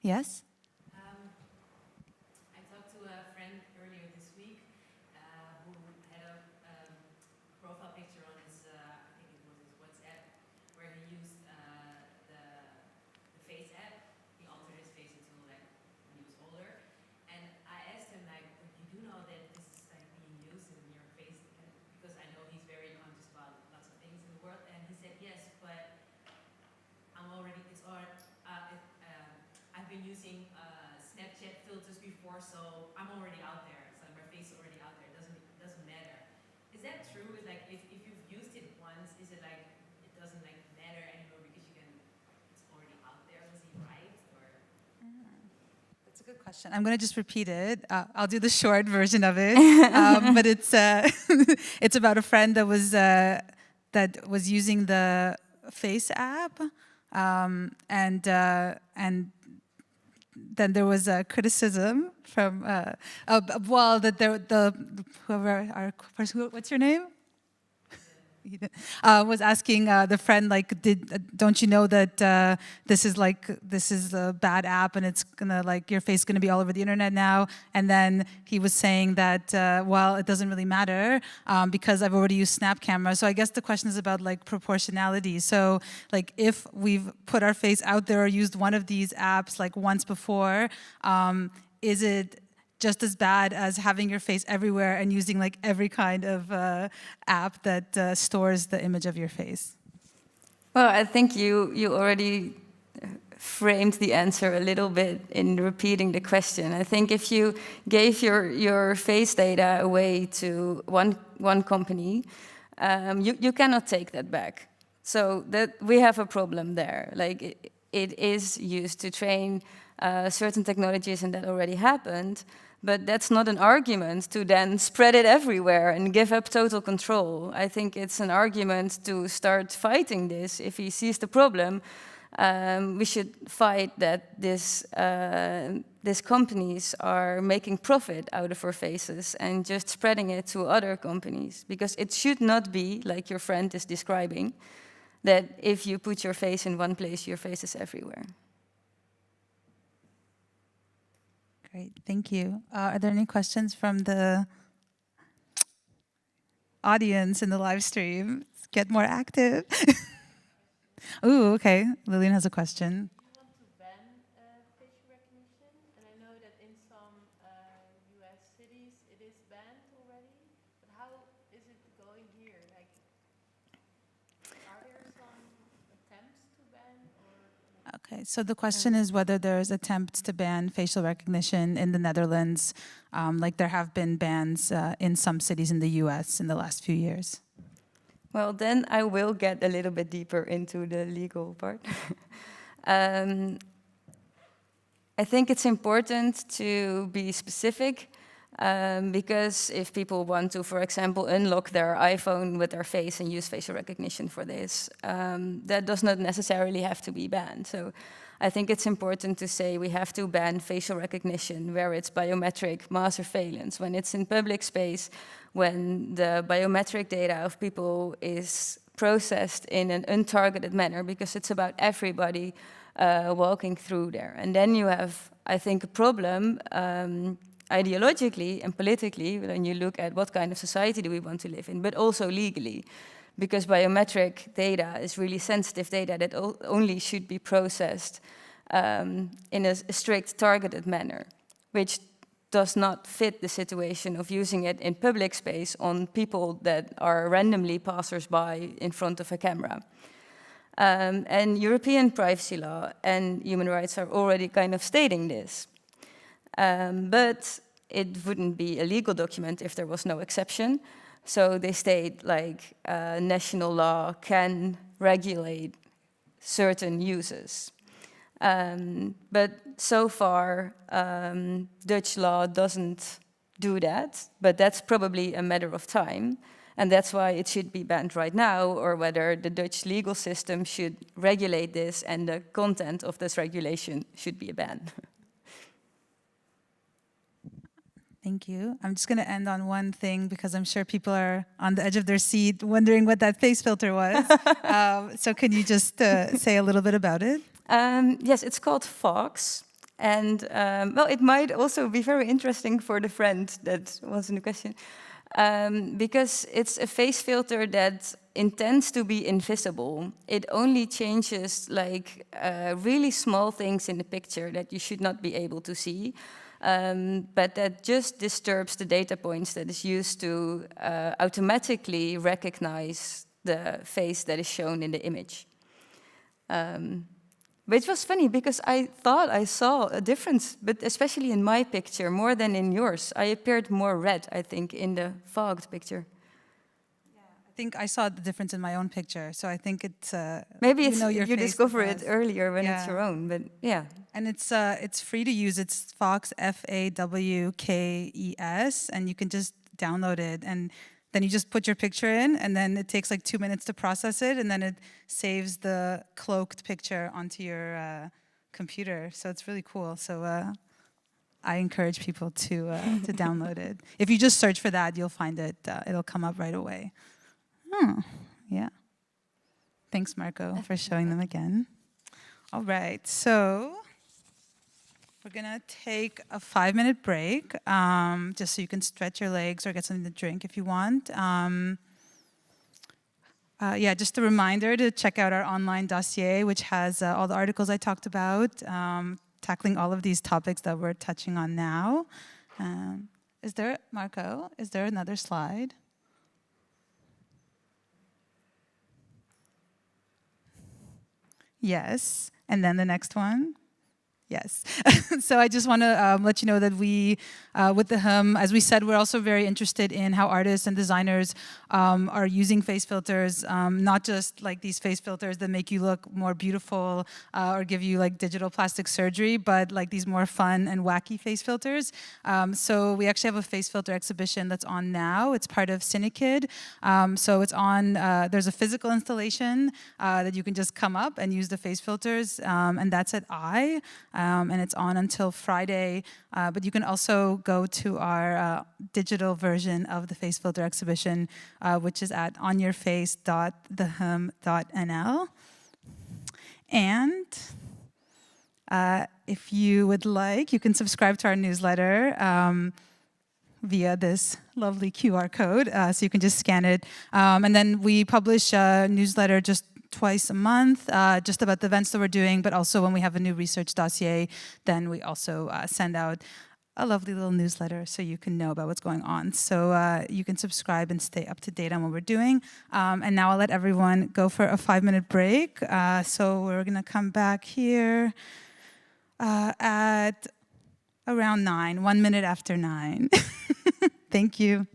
Yes? I talked to a friend earlier this week who had a profile picture on his, I think it was his WhatsApp, where he used the Face app. He altered his face until like when he was older. And I asked him like, you do know that this is like being used in your face, because I know he's very conscious about lots of things in the world. And he said yes, but I'm already, I've been using Snapchat filters before, so I'm already out there. So my face is already out there. It doesn't matter. Is that true? Is like if you've used it once, is it like it doesn't like matter anymore because it's already out there? Was he right? Or That's a good question. I'm going to just repeat it. I'll do the short version of it, but it's it's about a friend that was using the Face app, and then there was a criticism from well, that whoever our person, what's your name? Was asking the friend, like, don't you know that this is a bad app and it's gonna, like, your face is gonna be all over the internet now? And then he was saying that well, it doesn't really matter because I've already used Snap Camera. So I guess the question is about like proportionality. So like if we've put our face out there or used one of these apps like once before, is it just as bad as having your face everywhere and using like every kind of app that stores the image of your face? Well, I think you already framed the answer a little bit in repeating the question. I think if you gave your face data away to one company, you cannot take that back. So that we have a problem there. Like it is used to train certain technologies, and that already happened. But that's not an argument to then spread it everywhere and give up total control. I think it's an argument to start fighting this. If he sees the problem, we should fight that these companies are making profit out of our faces and just spreading it to other companies. Because it should not be, like your friend is describing, that if you put your face in one place, your face is everywhere. Great, thank you. Are there any questions from the audience in the live stream? Let's get more active. Ooh, okay. Lillian has a question. You want to ban facial recognition, and I know that in some US cities it is banned already. But how is it going here? Like, are there some attempts to ban? Okay, so the question is whether there's attempts to ban facial recognition in the Netherlands, like there have been bans in some cities in the US in the last few years. Well, then I will get a little bit deeper into the legal part. I think it's important to be specific because if people want to, for example, unlock their iPhone with their face and use facial recognition for this, that does not necessarily have to be banned. So I think it's important to say we have to ban facial recognition where it's biometric mass surveillance, when it's in public space, when the biometric data of people is processed in an untargeted manner, because it's about everybody walking through there. And then you have, I think, a problem ideologically and politically, when you look at what kind of society do we want to live in, but also legally, because biometric data is really sensitive data that only should be processed in a strict, targeted manner, which does not fit the situation of using it in public space on people that are randomly passers-by in front of a camera. And European privacy law and human rights are already kind of stating this. But it wouldn't be a legal document if there was no exception. So they state like national law can regulate certain uses. But so far, Dutch law doesn't do that, but that's probably a matter of time. And that's why it should be banned right now, or whether the Dutch legal system should regulate this and the content of this regulation should be a ban. Thank you. I'm just going to end on one thing because I'm sure people are on the edge of their seat wondering what that face filter was. So can you just say a little bit about it? Yes, it's called Fox. And well, it might also be very interesting for the friend that was in the question. Because it's a face filter that intends to be invisible. It only changes like really small things in the picture that you should not be able to see. But that just disturbs the data points that is used to automatically recognize the face that is shown in the image. Which was funny because I thought I saw a difference, but especially in my picture, more than in yours. I appeared more red, I think, in the fogged picture. Yeah, I think I saw the difference in my own picture, so I think it's... Maybe it's, you discover it earlier when it's your own, but yeah. And it's free to use. It's Fox, F-A-W-K-E-S, and you can just download it. And then you just put your picture in, and then it takes like 2 minutes to process it, and then it saves the cloaked picture onto your computer. So it's really cool. So I encourage people to download it. If you just search for that, you'll find it. It'll come up right away. Yeah. Thanks, Marco, for showing them again. All right, so we're gonna take a 5-minute break, just so you can stretch your legs or get something to drink if you want. Yeah, just a reminder to check out our online dossier, which has all the articles I talked about, tackling all of these topics that we're touching on now. Is there, Marco, is there another slide? Yes, and then the next one. Yes. So I just want to let you know that we, with the as we said, we're also very interested in how artists and designers are using face filters, not just like these face filters that make you look more beautiful or give you like digital plastic surgery, but like these more fun and wacky face filters. So we actually have a face filter exhibition that's on now. It's part of Cinekid. So it's on, there's a physical installation that you can just come up and use the face filters, and that's at I. And it's on until Friday, but you can also go to our digital version of the face filter exhibition, which is at onyourface.thehum.nl. And if you would like, you can subscribe to our newsletter via this lovely QR code, so you can just scan it. And then we publish a newsletter just twice a month, just about the events that we're doing, but also when we have a new research dossier, then we also send out a lovely little newsletter so you can know about what's going on. So you can subscribe and stay up to date on what we're doing. And now I'll let everyone go for a 5-minute break. So we're gonna come back here at around 9, 1 minute after 9. Thank you.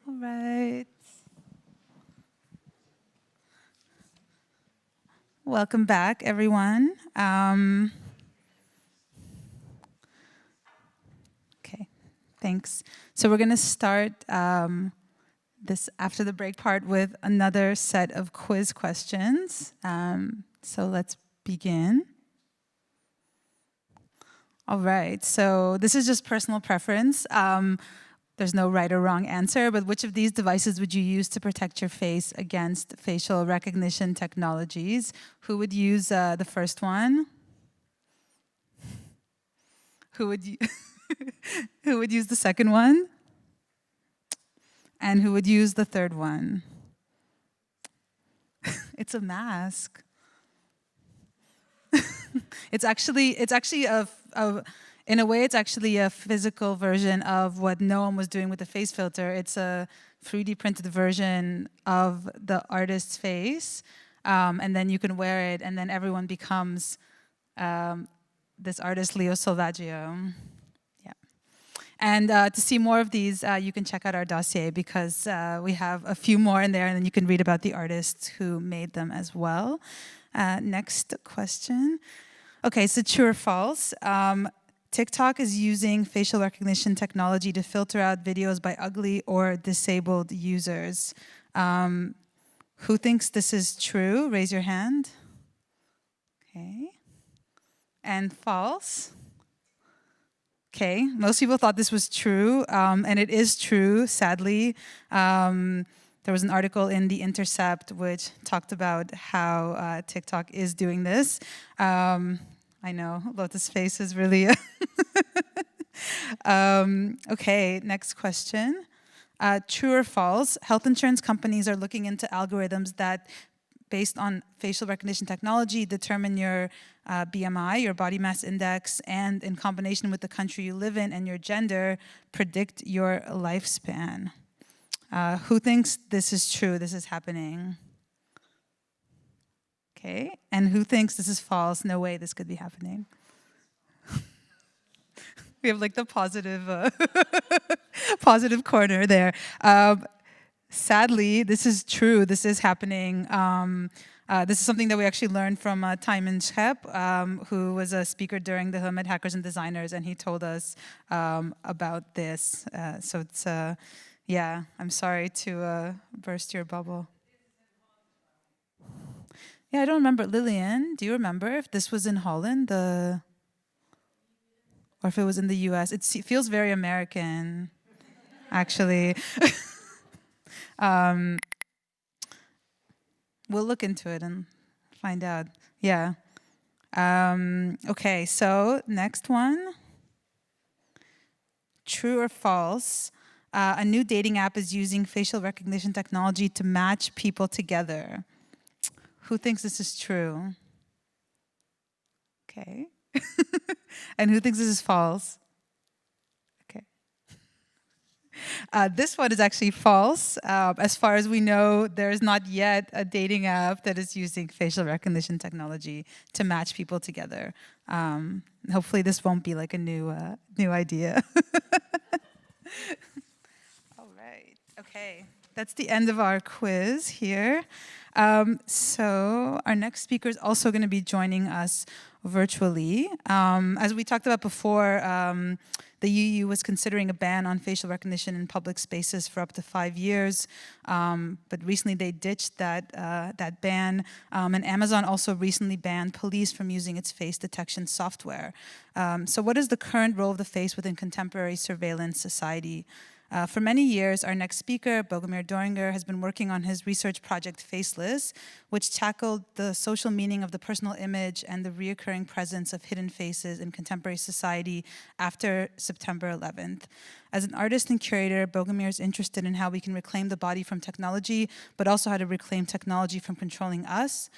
All right. Welcome back, everyone. Okay, thanks. So we're going to start this after the break part with another set of quiz questions. So let's begin. All right, so this is just personal preference. There's no right or wrong answer, but which of these devices would you use to protect your face against facial recognition technologies? Who would use the first one? Who would who would use the second one? And who would use the third one? It's a mask. It's actually in a way, it's actually a physical version of what Noam was doing with the face filter. It's a 3D printed version of the artist's face, and then you can wear it, and then everyone becomes this artist, Leo Salvaggio. Yeah. And to see more of these, you can check out our dossier because we have a few more in there, and then you can read about the artists who made them as well. Next question. Okay, so true or false? TikTok is using facial recognition technology to filter out videos by ugly or disabled users. Who thinks this is true? Raise your hand. Okay. And false? Okay, most people thought this was true, and it is true, sadly. There was an article in The Intercept which talked about how TikTok is doing this. I know, Lotte's face is really... Okay, next question. True or false, health insurance companies are looking into algorithms that, based on facial recognition technology, determine your BMI, your body mass index, and in combination with the country you live in and your gender, predict your lifespan. Who thinks this is true, this is happening? Okay, and who thinks this is false? No way this could be happening. We have like the positive, positive corner there. Sadly, this is true. This is happening. This is something that we actually learned from Tijmen Schep, who was a speaker during the Houwing Hackers and Designers, and he told us about this. So it's, yeah, I'm sorry to burst your bubble. Yeah, I don't remember. Lillian, do you remember if this was in Holland, or if it was in the US? It feels very American, actually. We'll look into it and find out. Yeah. Okay, so next one. True or false? A new dating app is using facial recognition technology to match people together. Who thinks this is true? Okay. And who thinks this is false? Okay. This one is actually false. As far as we know, there is not yet a dating app that is using facial recognition technology to match people together. Hopefully this won't be like a new idea. All right. Okay. That's the end of our quiz here. So our next speaker is also going to be joining us virtually. As we talked about before, the EU was considering a ban on facial recognition in public spaces for up to 5 years, but recently they ditched that ban. And Amazon also recently banned police from using its face detection software. So what is the current role of the face within contemporary surveillance society? For many years, our next speaker, Bogomir Doringer, has been working on his research project Faceless, which tackled the social meaning of the personal image and the reoccurring presence of hidden faces in contemporary society after September 11th. As an artist and curator, Bogomir is interested in how we can reclaim the body from technology, but also how to reclaim technology from controlling us.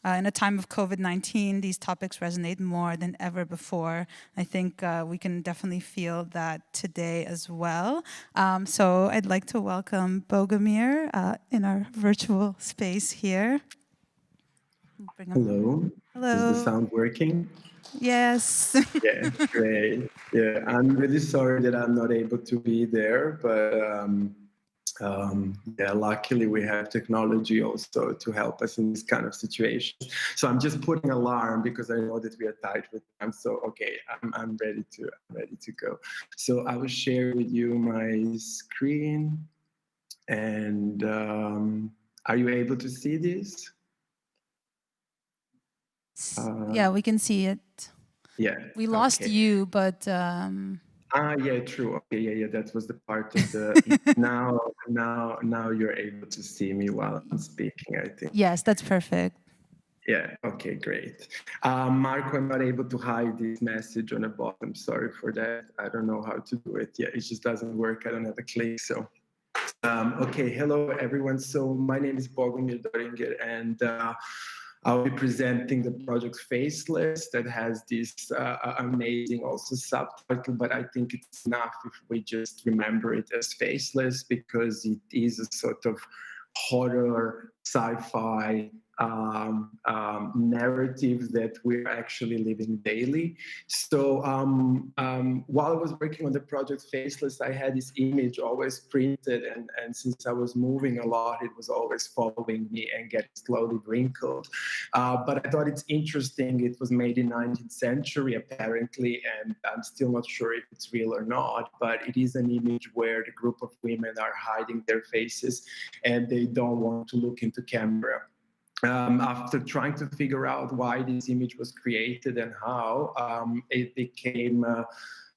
In a time of COVID-19, these topics resonate more than ever before. I think we can definitely feel that today as well. So I'd like to welcome Bogomir in our virtual space here. Bring up. Hello. Is the Hello. sound working? Yes. Yeah, great. Yeah, I'm really sorry that I'm not able to be there, but yeah, luckily we have technology also to help us in this kind of situation. So I'm just putting alarm because I know that we are tight with time. So okay, I'm ready to go. So I will share with you my screen, and are you able to see this? Yeah, we can see it. Yeah. We lost Okay. you, but Yeah, true. Okay, yeah, that was the part of the now you're able to see me while I'm speaking, I think. yes, that's perfect. Yeah, okay, great. Marco, I'm not able to hide this message on the bottom. Sorry for that. I don't know how to do it. Yeah, it just doesn't work. I don't have a click. So, okay, hello everyone. So my name is Bogomir Doringer, and I'll be presenting the project Faceless that has this amazing also subtitle, but I think it's enough if we just remember it as Faceless because it is a sort of horror, sci-fi narrative that we're actually living daily. So while I was working on the project Faceless, I had this image always printed, and since I was moving a lot, it was always following me and getting slowly wrinkled. But I thought it's interesting. It was made in 19th century, apparently, and I'm still not sure if it's real or not, but it is an image where the group of women are hiding their faces and they don't want to look into camera. After trying to figure out why this image was created and how, it became,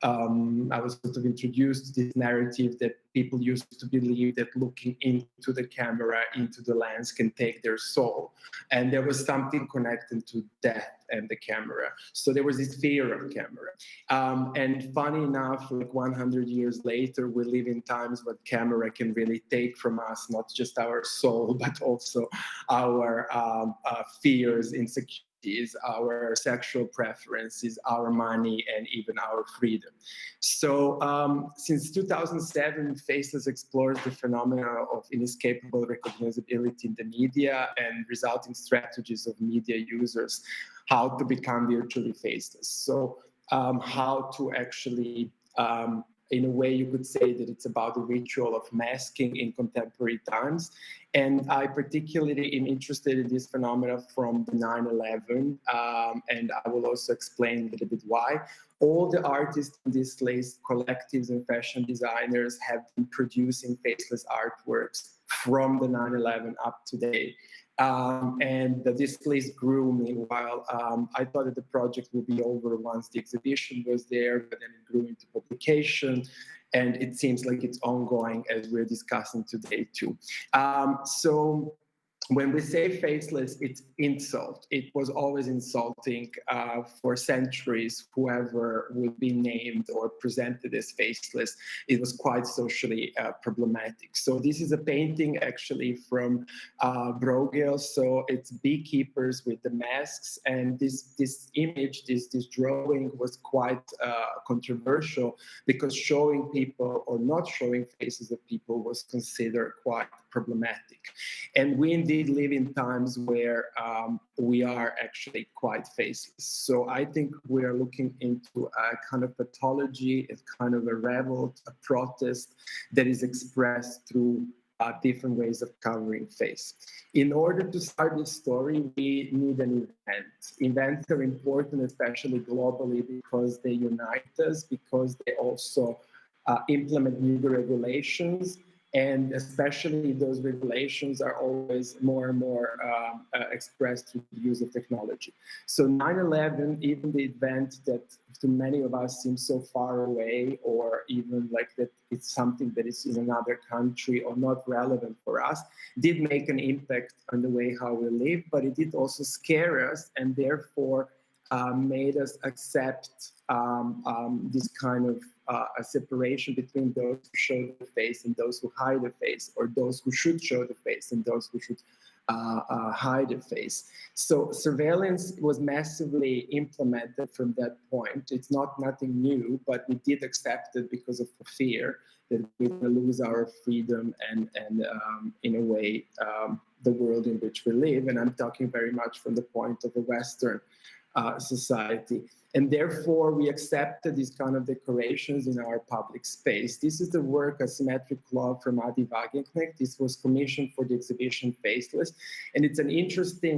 I was sort of introduced to this narrative that people used to believe that looking into the camera, into the lens, can take their soul. And there was something connected to death and the camera. So there was this fear of camera. And funny enough, like 100 years later, we live in times when camera can really take from us, not just our soul, but also our fears, insecurities, our sexual preferences, our money, and even our freedom. So since 2007, Faceless explores the phenomena of inescapable recognizability in the media and resulting strategies of media users, how to become virtually faceless. So how to actually in a way, you could say that it's about the ritual of masking in contemporary times. And I particularly am interested in this phenomena from the 9/11, and I will also explain a little bit why. All the artists in this list, collectives and fashion designers, have been producing faceless artworks from the 9/11 up to date. And this list grew meanwhile. I thought that the project would be over once the exhibition was there, but then it grew into publication. And it seems like it's ongoing as we're discussing today too. So when we say faceless, it's insult. It was always insulting for centuries. Whoever would be named or presented as faceless, it was quite socially problematic. So this is a painting actually from Bruegel. So it's beekeepers with the masks, and this image, this drawing was quite controversial because showing people or not showing faces of people was considered quite problematic. And we indeed live in times where we are actually quite faceless. So I think we are looking into a kind of pathology, a kind of a revolt, a protest that is expressed through different ways of covering face. In order to start this story, we need an event. Events are important, especially globally, because they unite us, because they also implement new regulations. And especially those regulations are always more and more expressed through the use of technology. So 9/11, even the event that to many of us seems so far away, or even like that it's something that is in another country or not relevant for us, did make an impact on the way how we live, but it did also scare us, and therefore made us accept this kind of a separation between those who show the face and those who hide the face, or those who should show the face and those who should hide the face. So surveillance was massively implemented from that point. It's nothing new, but we did accept it because of the fear that we will lose our freedom and in a way, the world in which we live. And I'm talking very much from the point of a Western society. And therefore, we accepted these kind of decorations in our public space. This is the work, A Symmetric Love from Adi Wagenknecht. This was commissioned for the exhibition Faceless. And it's an interesting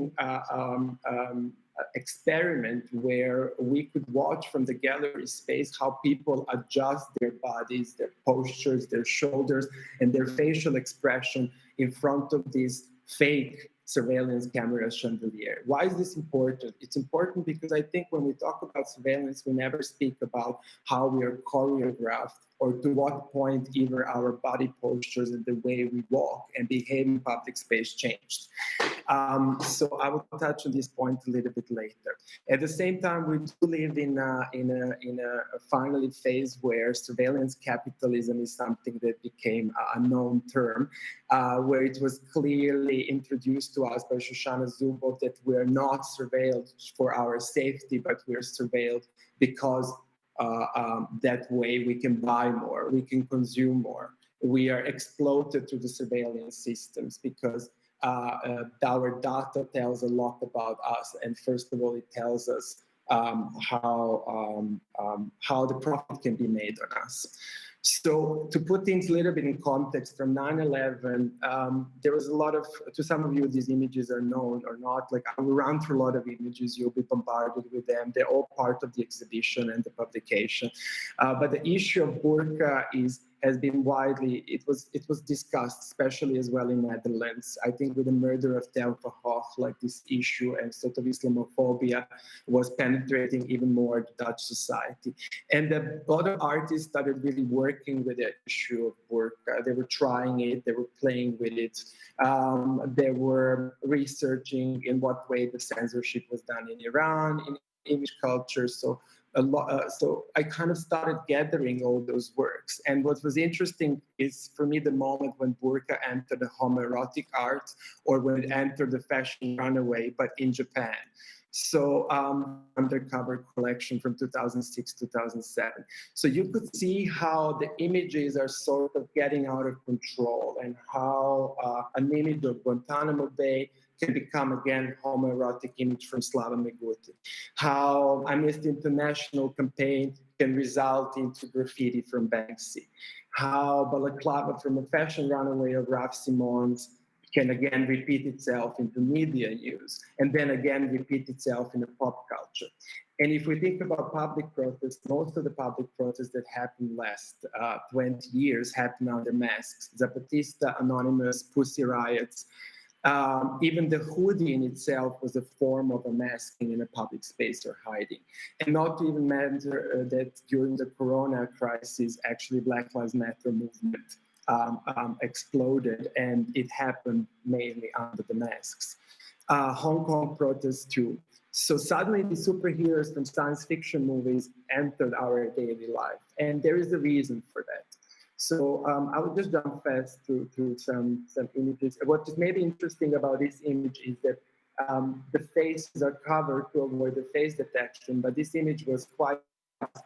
experiment where we could watch from the gallery space how people adjust their bodies, their postures, their shoulders, and their facial expression in front of these fake surveillance camera chandelier. Why is this important? It's important because I think when we talk about surveillance, we never speak about how we are choreographed or to what point either our body postures and the way we walk and behave in public space changed. So I will touch on this point a little bit later. At the same time, we do live in a finally phase where surveillance capitalism is something that became a known term, where it was clearly introduced to us by Shoshana Zuboff that we are not surveilled for our safety, but we are surveilled because that way we can buy more, we can consume more. We are exploited through the surveillance systems because our data tells a lot about us. And first of all, it tells us how the profit can be made on us. So to put things a little bit in context, from 9/11, there was a lot of, to some of you, these images are known or not. Like I will run through a lot of images, you'll be bombarded with them. They're all part of the exhibition and the publication. But the issue of burqa has been widely, it was discussed, especially as well in Netherlands. I think with the murder of Tel Verhoef, like this issue and sort of Islamophobia was penetrating even more the Dutch society. And a lot of artists started really working with the issue of burqa. They were trying it, they were playing with it. They were researching in what way the censorship was done in Iran, in image culture. So I kind of started gathering all those works. And what was interesting is, for me, the moment when burqa entered the homoerotic art or when it entered the fashion runaway, but in Japan. So undercover collection from 2006, 2007. So you could see how the images are sort of getting out of control and how an image of Guantanamo Bay can become again homoerotic image from Slava Meguti. How Amnesty International campaign can result into graffiti from Banksy. How balaclava from a fashion runaway of Raf Simons can again repeat itself into media use and then again repeat itself in a pop culture. And if we think about public protests, most of the public protests that happened last 20 years happened under masks. Zapatista, Anonymous, Pussy Riots. Even the hoodie in itself was a form of a masking in a public space or hiding. And not to even mention that during the Corona crisis, actually Black Lives Matter movement exploded, and it happened mainly under the masks. Hong Kong protests too. So suddenly the superheroes from science fiction movies entered our daily life, and there is a reason for that. So I will just jump fast through some images. What is maybe interesting about this image is that the faces are covered to avoid the face detection, but this image was quite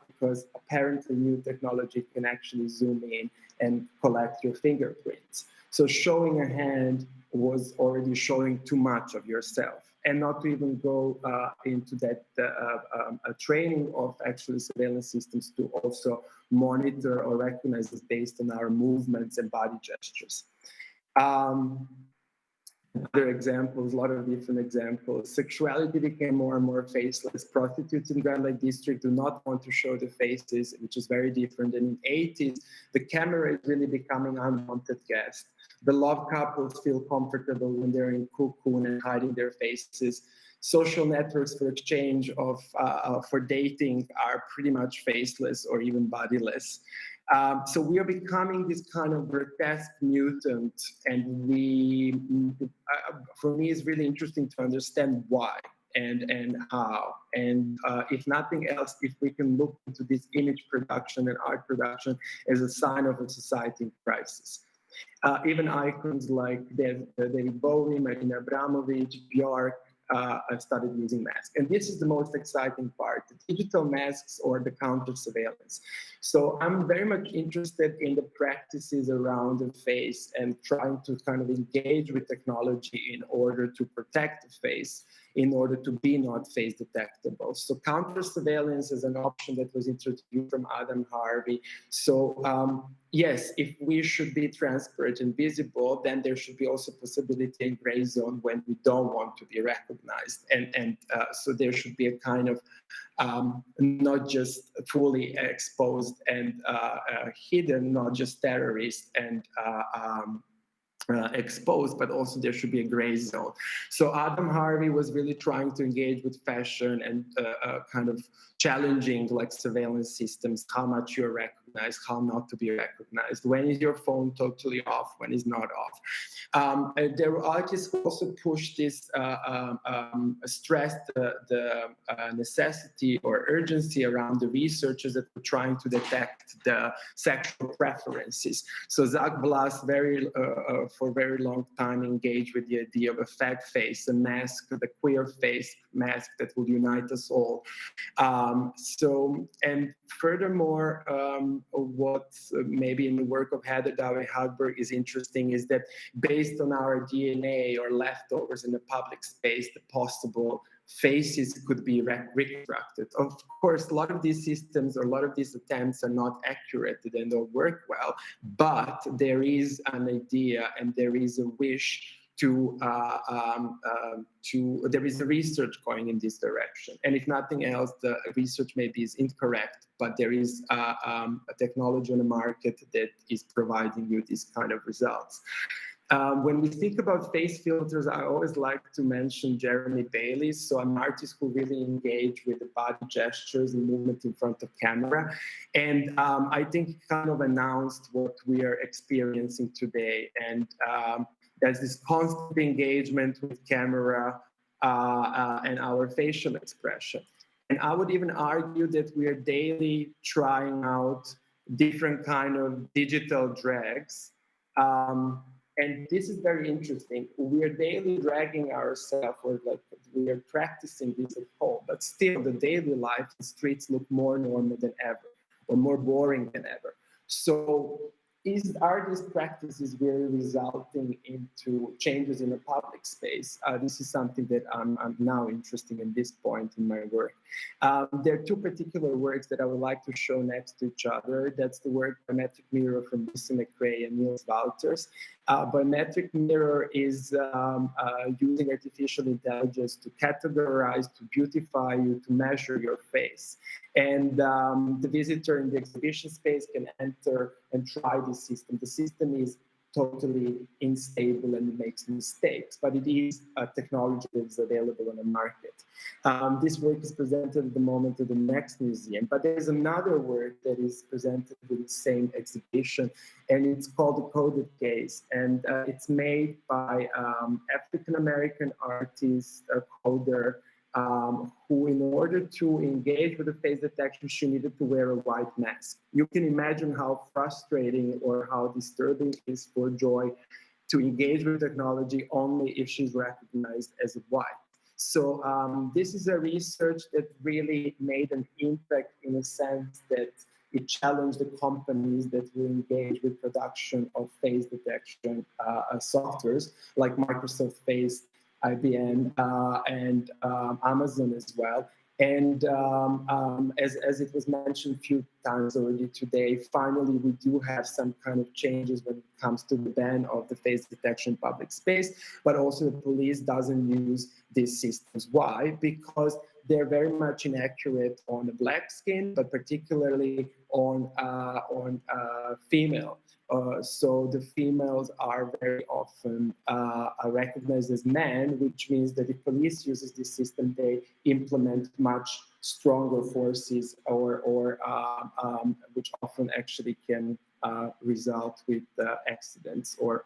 because apparently new technology can actually zoom in and collect your fingerprints. So showing a hand was already showing too much of yourself. And not to even go into that training of actually surveillance systems to also monitor or recognize us based on our movements and body gestures. Other examples, a lot of different examples. Sexuality became more and more faceless. Prostitutes in red light district do not want to show the faces, which is very different. And in the 80s, the camera is really becoming unwanted guest. The love couples feel comfortable when they're in cocoon and hiding their faces. Social networks for exchange of for dating are pretty much faceless or even bodiless. So we are becoming this kind of grotesque mutant, and for me, it's really interesting to understand why and how. And if nothing else, if we can look into this image production and art production as a sign of a society in crisis. Even icons like David Bowie, Marina Abramovic, Bjork, started using masks. And this is the most exciting part, the digital masks or the counter surveillance. So I'm very much interested in the practices around the face and trying to kind of engage with technology in order to protect the face, in order to be not face detectable. So counter surveillance is an option that was introduced from Adam Harvey. So yes, if we should be transparent and visible, then there should be also possibility in gray zone when we don't want to be recognized. And so there should be a kind of not just fully exposed and hidden, not just terrorists and exposed, but also there should be a gray zone. So Adam Harvey was really trying to engage with fashion and kind of challenging like surveillance systems, how much you're recognized, how not to be recognized, when is your phone totally off, when is not off. There were artists who also pushed this, stressed the necessity or urgency around the researchers that were trying to detect the sexual preferences. So Zach Blas for a very long time engaged with the idea of a fat face, a mask, the queer face mask that will unite us all. And furthermore, what maybe in the work of Heather Dowey-Hagberg is interesting is that based on our DNA or leftovers in the public space, the possible faces could be reconstructed. Of course, a lot of these systems or a lot of these attempts are not accurate, they don't work well, but there is an idea and there is a wish there is a research going in this direction. And if nothing else, the research maybe is incorrect, but there is a technology on the market that is providing you these kind of results. When we think about face filters, I always like to mention Jeremy Bailey. So I'm an artist who really engage with the body gestures and movement in front of camera. And I think he kind of announced what we are experiencing today. And there's this constant engagement with camera and our facial expression. And I would even argue that we are daily trying out different kind of digital drags. And this is very interesting. We are daily dragging ourselves, or like we are practicing this at home, but still the daily life, the streets look more normal than ever, or more boring than ever. So are these practices really resulting into changes in the public space? This is something that I'm now interested in this point in my work. There are two particular works that I would like to show next to each other. That's the work Biometric Mirror from Lisa McRae and Niels Wouters. Biometric Mirror is using artificial intelligence to categorize, to beautify you, to measure your face. And the visitor in the exhibition space can enter and try this system. The system is totally unstable and makes mistakes, but it is a technology that is available on the market. This work is presented at the moment at the next museum, but there's another work that is presented in the same exhibition, and it's called The Coded Case, and it's made by African-American artist, a coder, who in order to engage with the face detection, she needed to wear a white mask. You can imagine how frustrating or how disturbing it is for Joy to engage with technology only if she's recognized as white. So this is a research that really made an impact in a sense that it challenged the companies that will engage with production of face detection softwares like Microsoft Face, IBM, and Amazon as well. And as it was mentioned a few times already today, finally we do have some kind of changes when it comes to the ban of the face detection public space, but also the police doesn't use these systems. Why? Because they're very much inaccurate on the black skin, but particularly on female. So the females are very often recognized as men, which means that if police uses this system, they implement much stronger forces, or which often actually can result with accidents or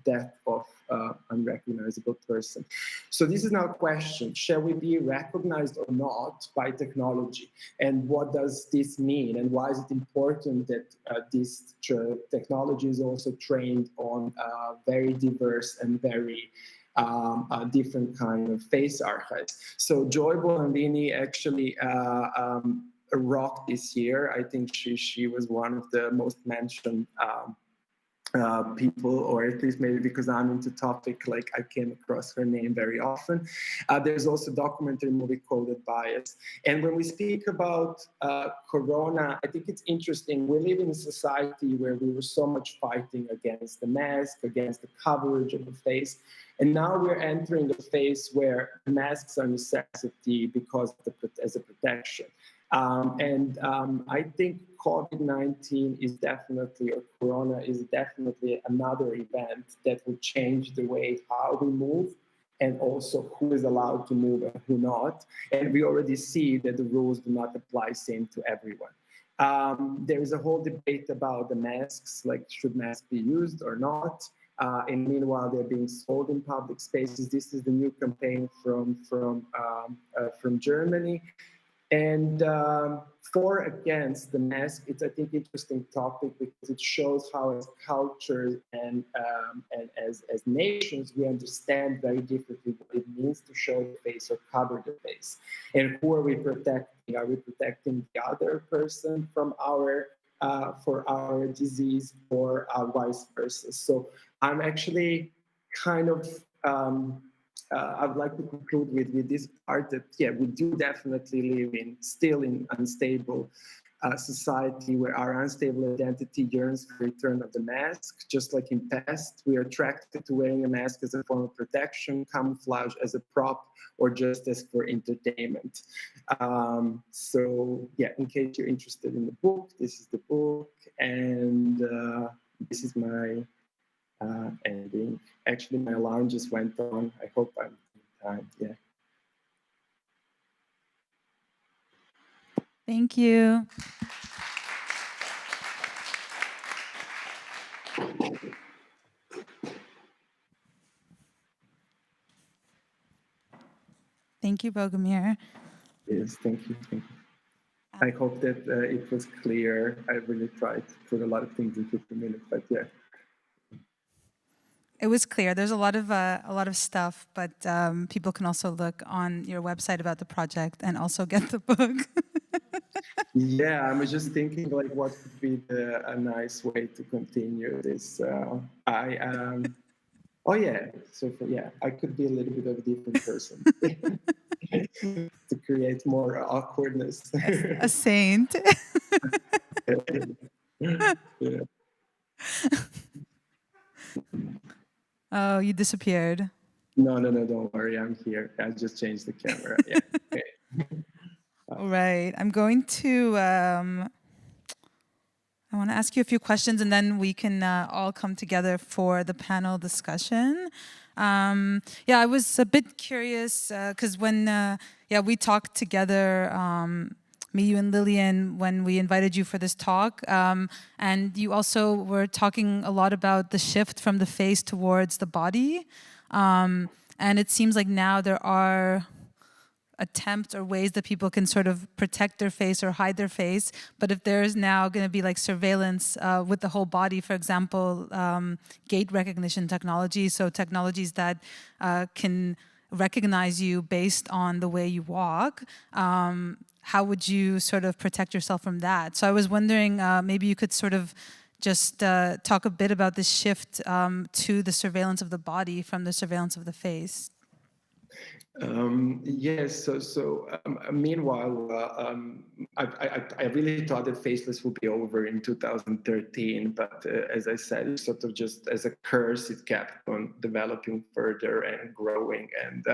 death of unrecognizable person. So this is now a question: shall we be recognized or not by technology? And what does this mean? And why is it important that this technology is also trained on very diverse and very different kind of face archives. So Joy Bolandini actually rocked this year. I think she was one of the most mentioned people, or at least maybe because I'm into topic, like I came across her name very often. There's also a documentary movie called Bias. And when we speak about Corona, I think it's interesting. We live in a society where we were so much fighting against the mask, against the coverage of the face. And now we're entering a phase where masks are a necessity because of as a protection. I think COVID-19 is definitely, or Corona is definitely another event that will change the way how we move and also who is allowed to move and who not. And we already see that the rules do not apply same to everyone. There is a whole debate about the masks, like should masks be used or not? And meanwhile, they're being sold in public spaces. This is the new campaign from Germany. And for against the mask, it's, I think, interesting topic because it shows how as cultures and as nations, we understand very differently what it means to show the face or cover the face. And who are we protecting? Are we protecting the other person from for our disease, or vice versa? So I'm actually kind of I would like to conclude with this part that, yeah, we do definitely live still in unstable society where our unstable identity yearns for return of the mask. Just like in past, we are attracted to wearing a mask as a form of protection, camouflage as a prop, or just as for entertainment. So yeah, in case you're interested in the book, this is the book, and this is my ending. Actually, my alarm just went on. I hope I'm in time. Yeah. Thank you. Thank you, Bogomir. Yes, thank you. Thank you. I hope that it was clear. I really tried to put a lot of things in 15 minutes, but yeah. It was clear. There's a lot of stuff, but people can also look on your website about the project and also get the book. Yeah, I was just thinking like what could be a nice way to continue this. Oh yeah, so I could be a little bit of a different person to create more awkwardness. A saint. Yeah. Oh, you disappeared. No, don't worry, I'm here. I just changed the camera. Yeah. Okay. All right, I'm going to. I want to ask you a few questions, and then we can all come together for the panel discussion. I was a bit curious because when we talked together, me, you, and Lillian, when we invited you for this talk, and you also were talking a lot about the shift from the face towards the body, and it seems like now there are attempts or ways that people can sort of protect their face or hide their face. But if there's now going to be like surveillance with the whole body, for example, gait recognition technology, so technologies that can recognize you based on the way you walk, how would you sort of protect yourself from that? So I was wondering, maybe you could sort of just talk a bit about this shift to the surveillance of the body from the surveillance of the face. Yes. Meanwhile, I really thought that faceless would be over in 2013, but as I said, it's sort of just as a curse, it kept on developing further and growing. And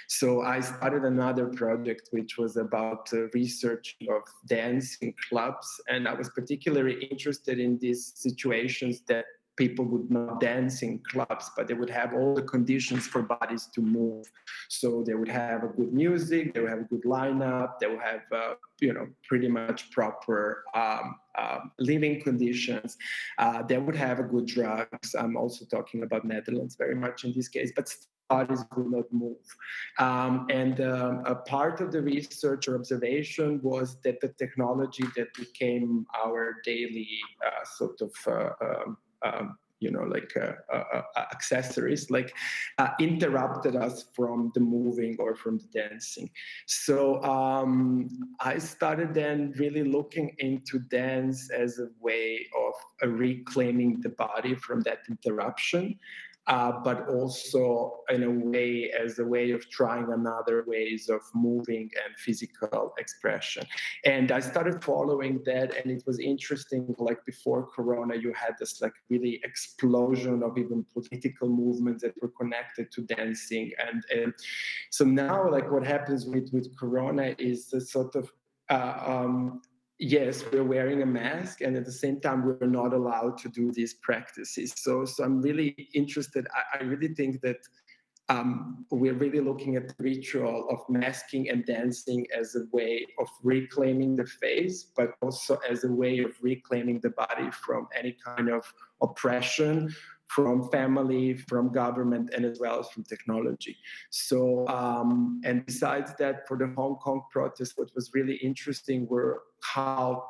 so I started another project, which was about researching of dancing clubs, and I was particularly interested in these situations that people would not dance in clubs, but they would have all the conditions for bodies to move. So they would have a good music, they would have a good lineup, they would have, pretty much proper living conditions. They would have a good drugs. I'm also talking about Netherlands very much in this case, but bodies will not move. A part of the research or observation was that the technology that became our daily accessories, interrupted us from the moving or from the dancing. So I started then really looking into dance as a way of reclaiming the body from that interruption. But also in a way as a way of trying another ways of moving and physical expression. And I started following that, and it was interesting, like before Corona, you had this like really explosion of even political movements that were connected to dancing. And so now like what happens with Corona is the sort of, yes, we're wearing a mask, and at the same time, we're not allowed to do these practices. So I'm really interested. I really think that we're really looking at the ritual of masking and dancing as a way of reclaiming the face, but also as a way of reclaiming the body from any kind of oppression, from family, from government, and as well as from technology. So, and besides that, for the Hong Kong protest, what was really interesting were how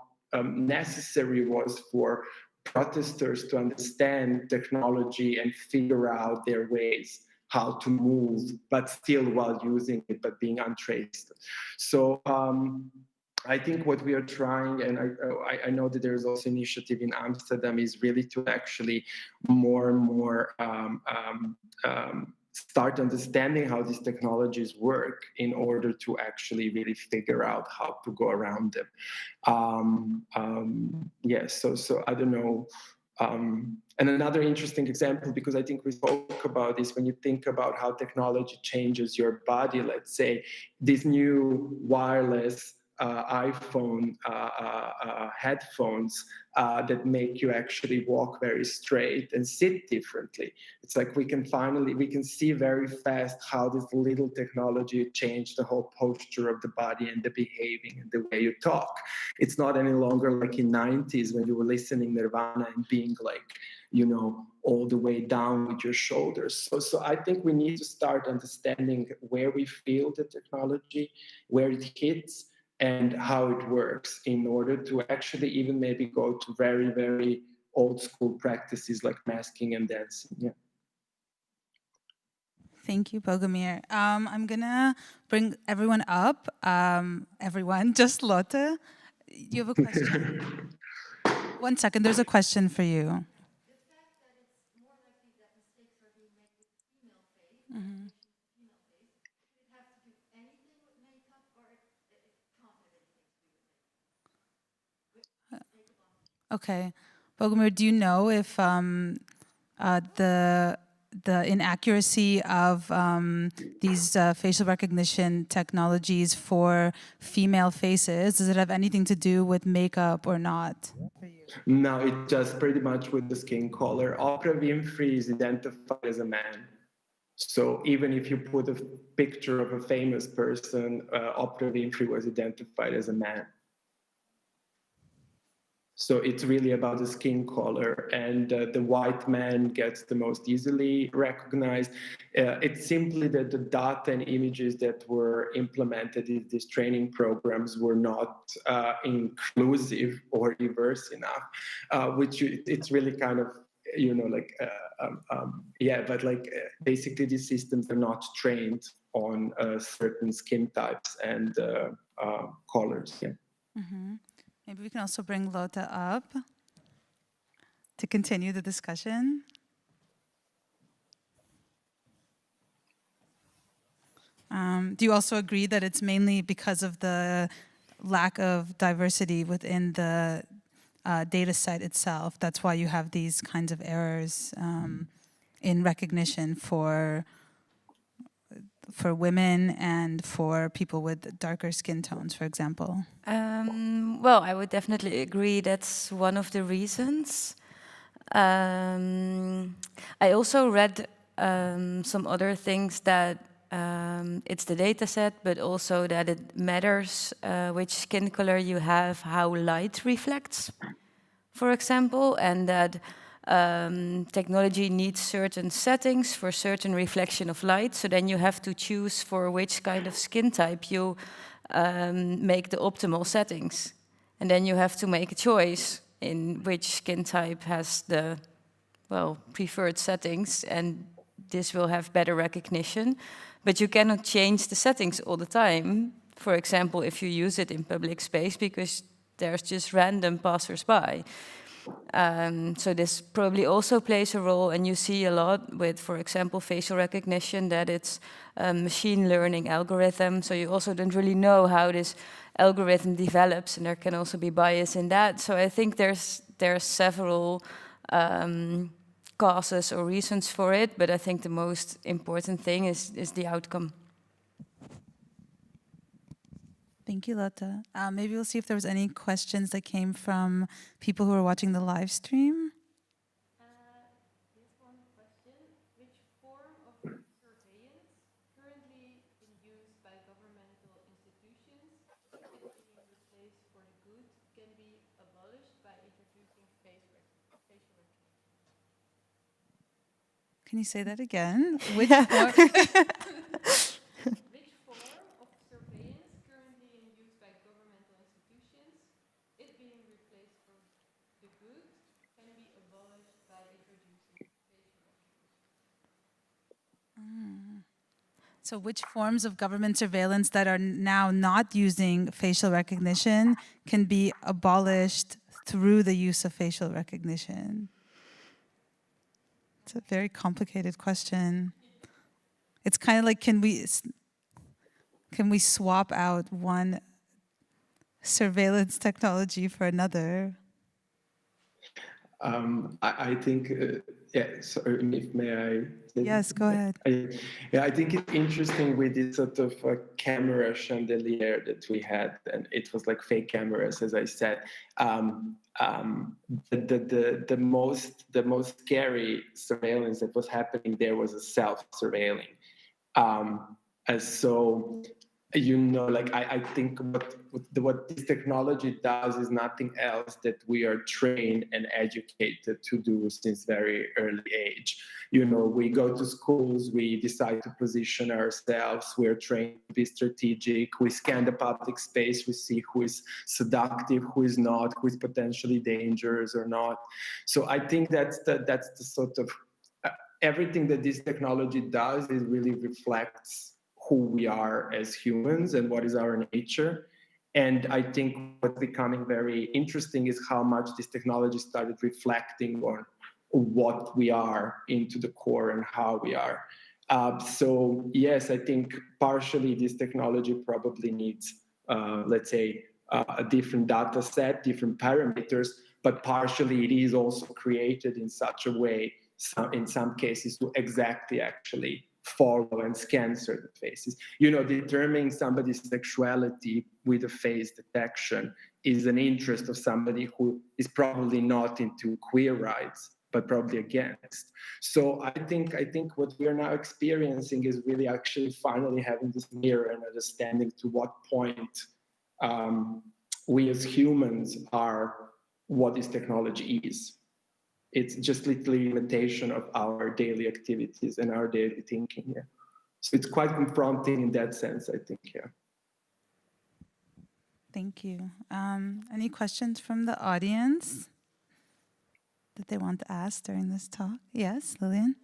necessary it was for protesters to understand technology and figure out their ways how to move, but still while using it, but being untraced. So I think what we are trying, and I know that there's also initiative in Amsterdam, is really to actually more and more start understanding how these technologies work in order to actually really figure out how to go around them. So I don't know. And another interesting example, because I think we spoke about this, when you think about how technology changes your body, let's say these new wireless iPhone headphones that make you actually walk very straight and sit differently. It's like we can see very fast how this little technology changed the whole posture of the body and the behaving and the way you talk. It's not any longer like in 90s when you were listening Nirvana and being like, all the way down with your shoulders. So I think we need to start understanding where we feel the technology, where it hits, and how it works in order to actually even maybe go to very, very old school practices like masking and dancing. Yeah. Thank you, Bogomir. I'm gonna bring everyone up. Just Lotte. You have a question? 1 second, there's a question for you. Okay. Bogomir, do you know if the inaccuracy of these facial recognition technologies for female faces, does it have anything to do with makeup or not? No, it's just pretty much with the skin color. Oprah Winfrey is identified as a man. So even if you put a picture of a famous person, Oprah Winfrey was identified as a man. So it's really about the skin color, and the white man gets the most easily recognized. It's simply that the data and images that were implemented in these training programs were not inclusive or diverse enough, it's really kind of, basically these systems are not trained on certain skin types and colors. Yeah. Mm-hmm. Maybe we can also bring Lotte up to continue the discussion. Do you also agree that it's mainly because of the lack of diversity within the data set itself? That's why you have these kinds of errors in recognition for women and for people with darker skin tones, for example? Well, I would definitely agree that's one of the reasons. I also read some other things that it's the data set, but also that it matters which skin color you have, how light reflects, for example, and that technology needs certain settings for certain reflection of light. So then you have to choose for which kind of skin type you make the optimal settings. And then you have to make a choice in which skin type has the well, preferred settings, and this will have better recognition. But you cannot change the settings all the time. For example, if you use it in public space, because there's just random passers-by. So this probably also plays a role, and you see a lot with, for example, facial recognition, that it's a machine learning algorithm. So you also don't really know how this algorithm develops, and there can also be bias in that. So I think there's several causes or reasons for it, but I think the most important thing is the outcome. Thank you, Lotte. Maybe we'll see if there was any questions that came from people who are watching the live stream. Here's one question. Which form of surveillance currently in use by governmental institutions, if it being replaced for the good, can be abolished by introducing facial recognition? Can you say that again? Which Which form of surveillance currently in use by governmental institutions, it being replaced for the good, can be abolished by introducing facial recognition? So which forms of government surveillance that are now not using facial recognition can be abolished through the use of facial recognition? It's a very complicated question. It's kind of like, can we swap out one surveillance technology for another? I think, yeah, sorry, may I? Yes, go ahead. I think it's interesting with this sort of camera chandelier that we had, and it was like fake cameras, as I said. The most scary surveillance that was happening there was a self-surveilling. So, you know, like I think what this technology does is nothing else that we are trained and educated to do since very early age. You know, we go to schools, we decide to position ourselves, we're trained to be strategic, we scan the public space, we see who is seductive, who is not, who is potentially dangerous or not. So I think that's the sort of everything that this technology does is really reflects who we are as humans and what is our nature. And I think what's becoming very interesting is how much this technology started reflecting on what we are into the core and how we are. So yes, I think partially this technology probably needs, let's say, a different data set, different parameters, but partially it is also created in such a way, in some cases, to exactly actually follow and scan certain faces. You know, determining somebody's sexuality with a face detection is an interest of somebody who is probably not into queer rights, but probably against. So I think what we are now experiencing is really actually finally having this mirror and understanding to what point we as humans are what this technology is. It's just literally limitation of our daily activities and our daily thinking. Yeah. So it's quite confronting in that sense, I think. Yeah. Thank you. Any questions from the audience that they want to ask during this talk? Yes, Lillian?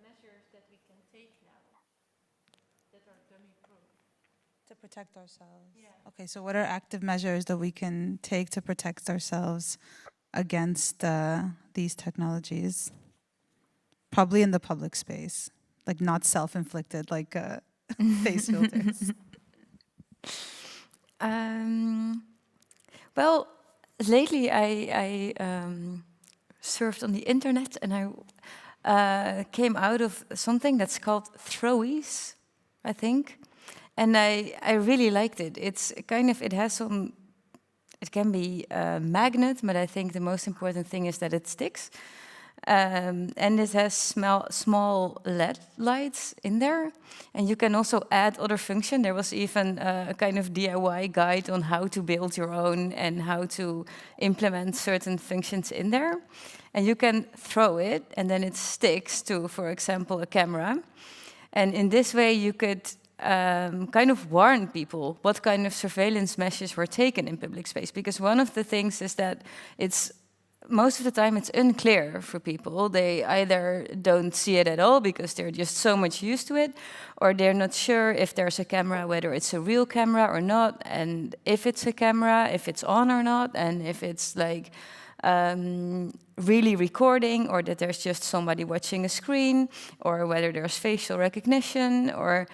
Measures that we can take now that are dummy-proof. To protect ourselves. Yeah. Okay, so what are active measures that we can take to protect ourselves against these technologies? Probably in the public space, like not self-inflicted, like face filters. Well, lately I surfed on the internet, and I came out of something that's called throwies, I think. And I really liked it. It's kind of, it has some, it can be a magnet, but I think the most important thing is that it sticks. And it has small LED lights in there. And you can also add other function. There was even a kind of DIY guide on how to build your own and how to implement certain functions in there. And you can throw it, and then it sticks to, for example, a camera. And in this way, you could kind of warn people what kind of surveillance measures were taken in public space. Because one of the things is that most of the time it's unclear for people. They either don't see it at all because they're just so much used to it, or they're not sure if there's a camera, whether it's a real camera or not, and if it's a camera, if it's on or not, and if it's like really recording, or that there's just somebody watching a screen, or whether there's facial recognition, or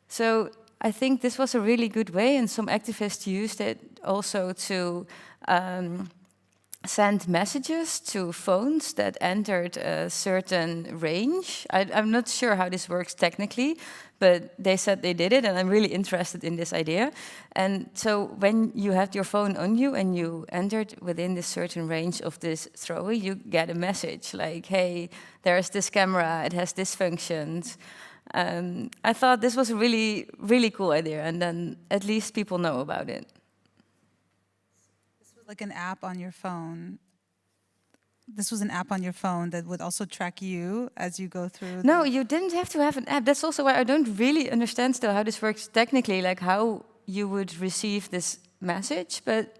so I think this was a really good way, and some activists used it also to send messages to phones that entered a certain range. I'm not sure how this works technically, but they said they did it, and I'm really interested in this idea. And so when you had your phone on you and you entered within this certain range of this thrower, you get a message like, hey, there's this camera, it has this functions. I thought this was a really, really cool idea, and then at least people know about it. Like an app on your phone. This was an app on your phone that would also track you as you go through. No, you didn't have to have an app. That's also why I don't really understand still how this works technically, like how you would receive this message. But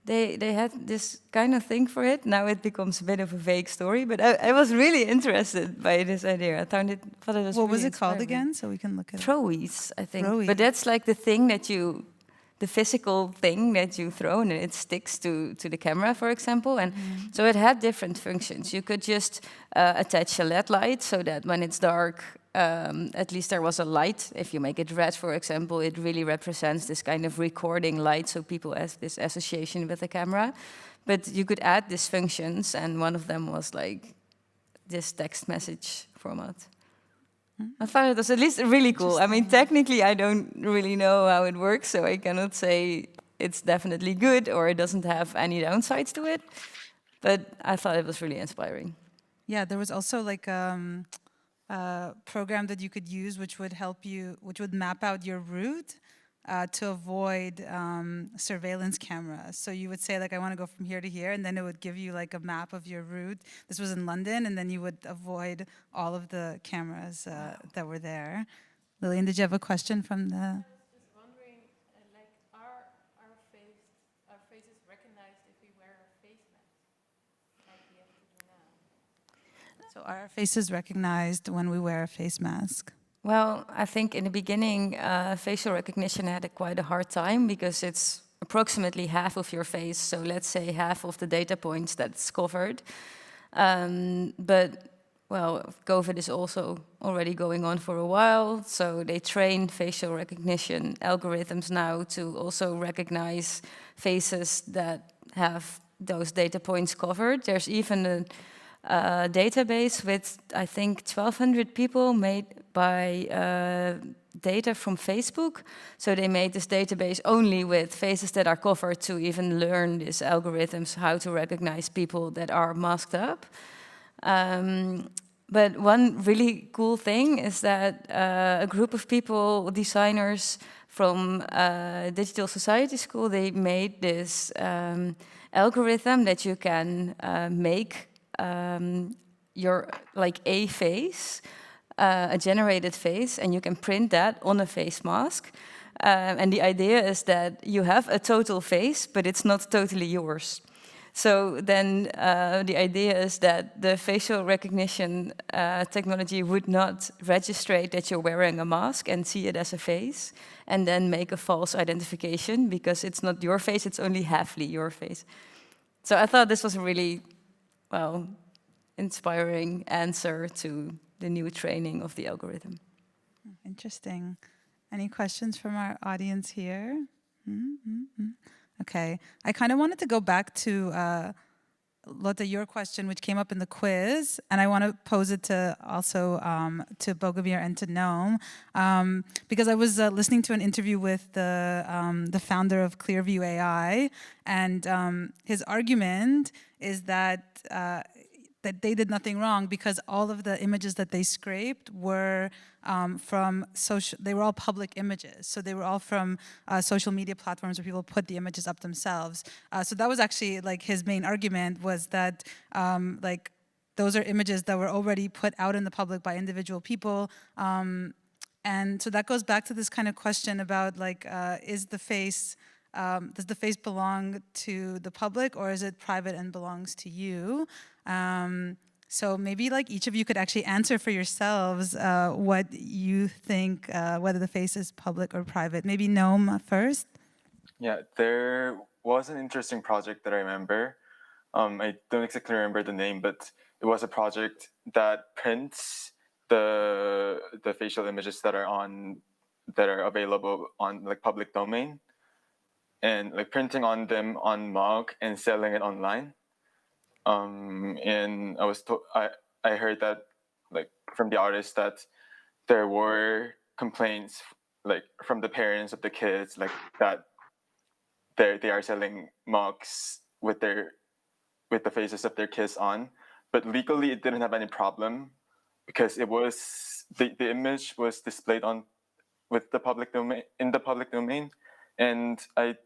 they had this kind of thing for it. Now it becomes a bit of a vague story, but I was really interested by this idea. I thought it was What really was it called inspiring. again? So we can look at it. Throwies, I think. Throwies. But that's like the thing that the physical thing that you throw and it sticks to the camera, for example. And so it had different functions. You could just attach a LED light so that when it's dark, at least there was a light. If you make it red, for example, it really represents this kind of recording light, so people have this association with the camera. But you could add these functions, and one of them was like this text message format. I found it was at least really cool. I mean, technically, I don't really know how it works, so I cannot say it's definitely good or it doesn't have any downsides to it. But I thought it was really inspiring. Yeah, there was also like a program that you could use which would help you, which would map out your route to avoid surveillance cameras. So you would say like, I want to go from here to here, and then it would give you like a map of your route. This was in London, and then you would avoid all of the cameras that were there. Lillian, did you have a question from the? I was just wondering, like, are our faces recognized if we wear a face mask, like we have to do now? So are our faces recognized when we wear a face mask? Well, I think in the beginning, facial recognition had quite a hard time because it's approximately half of your face. So let's say half of the data points that's covered. But, well, COVID is also already going on for a while. So they train facial recognition algorithms now to also recognize faces that have those data points covered. There's even a database with, I think, 1,200 people made by data from Facebook. So they made this database only with faces that are covered to even learn these algorithms how to recognize people that are masked up. But one really cool thing is that a group of people, designers from Digital Society School, they made this algorithm that you can make your like a face, a generated face, and you can print that on a face mask. And the idea is that you have a total face, but it's not totally yours. So then the idea is that the facial recognition technology would not register that you're wearing a mask and see it as a face, and then make a false identification because it's not your face, it's only halfly your face. So I thought this was a really, well, inspiring answer to the new training of the algorithm. Interesting. Any questions from our audience here? Okay. I kind of wanted to go back to Lotte, your question, which came up in the quiz, and I want to pose it to also to Bogomir and to Noam, because I was listening to an interview with the founder of Clearview AI, and his argument is that that they did nothing wrong because all of the images that they scraped were from social, they were all public images. So they were all from social media platforms where people put the images up themselves. So that was actually like his main argument, was that like those are images that were already put out in the public by individual people And so that goes back to this kind of question about like, does the face belong to the public, or is it private and belongs to you? So maybe like each of you could actually answer for yourselves what you think, whether the face is public or private. Maybe Noam first. Yeah, there was an interesting project that I remember. I don't exactly remember the name, but it was a project that prints the facial images that are available on like public domain, and like printing on them on mug and selling it online. And I heard that like from the artist that there were complaints like from the parents of the kids like that they are selling mugs with the faces of their kids on, but legally it didn't have any problem because it was the image was displayed on with the public domain in the public domain, and I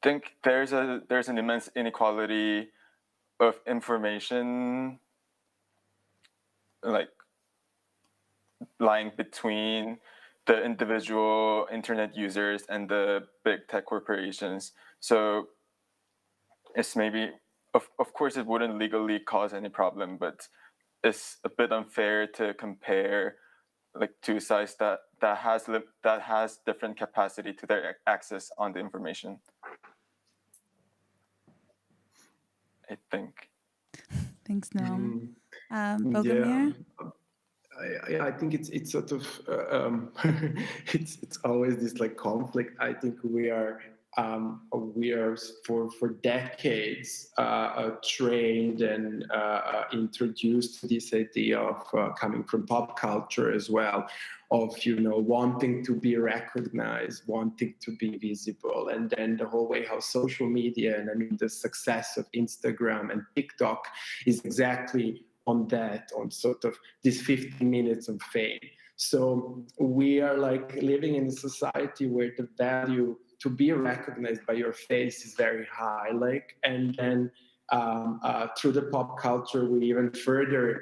think there's an immense inequality of information like lying between the individual internet users and the big tech corporations. So it's maybe of course it wouldn't legally cause any problem, but it's a bit unfair to compare like two sides that has different capacity to their access on the information. I think. Thanks, Noam. Bogomir? I think it's sort of it's always this like conflict. I think we are for decades trained and introduced to this idea of coming from pop culture as well, of wanting to be recognized, wanting to be visible, and then the whole way how social media and I mean the success of Instagram and TikTok is exactly on that, on sort of this 15 minutes of fame. So we are like living in a society where the value to be recognized by your face is very high, like, and then through the pop culture, we even further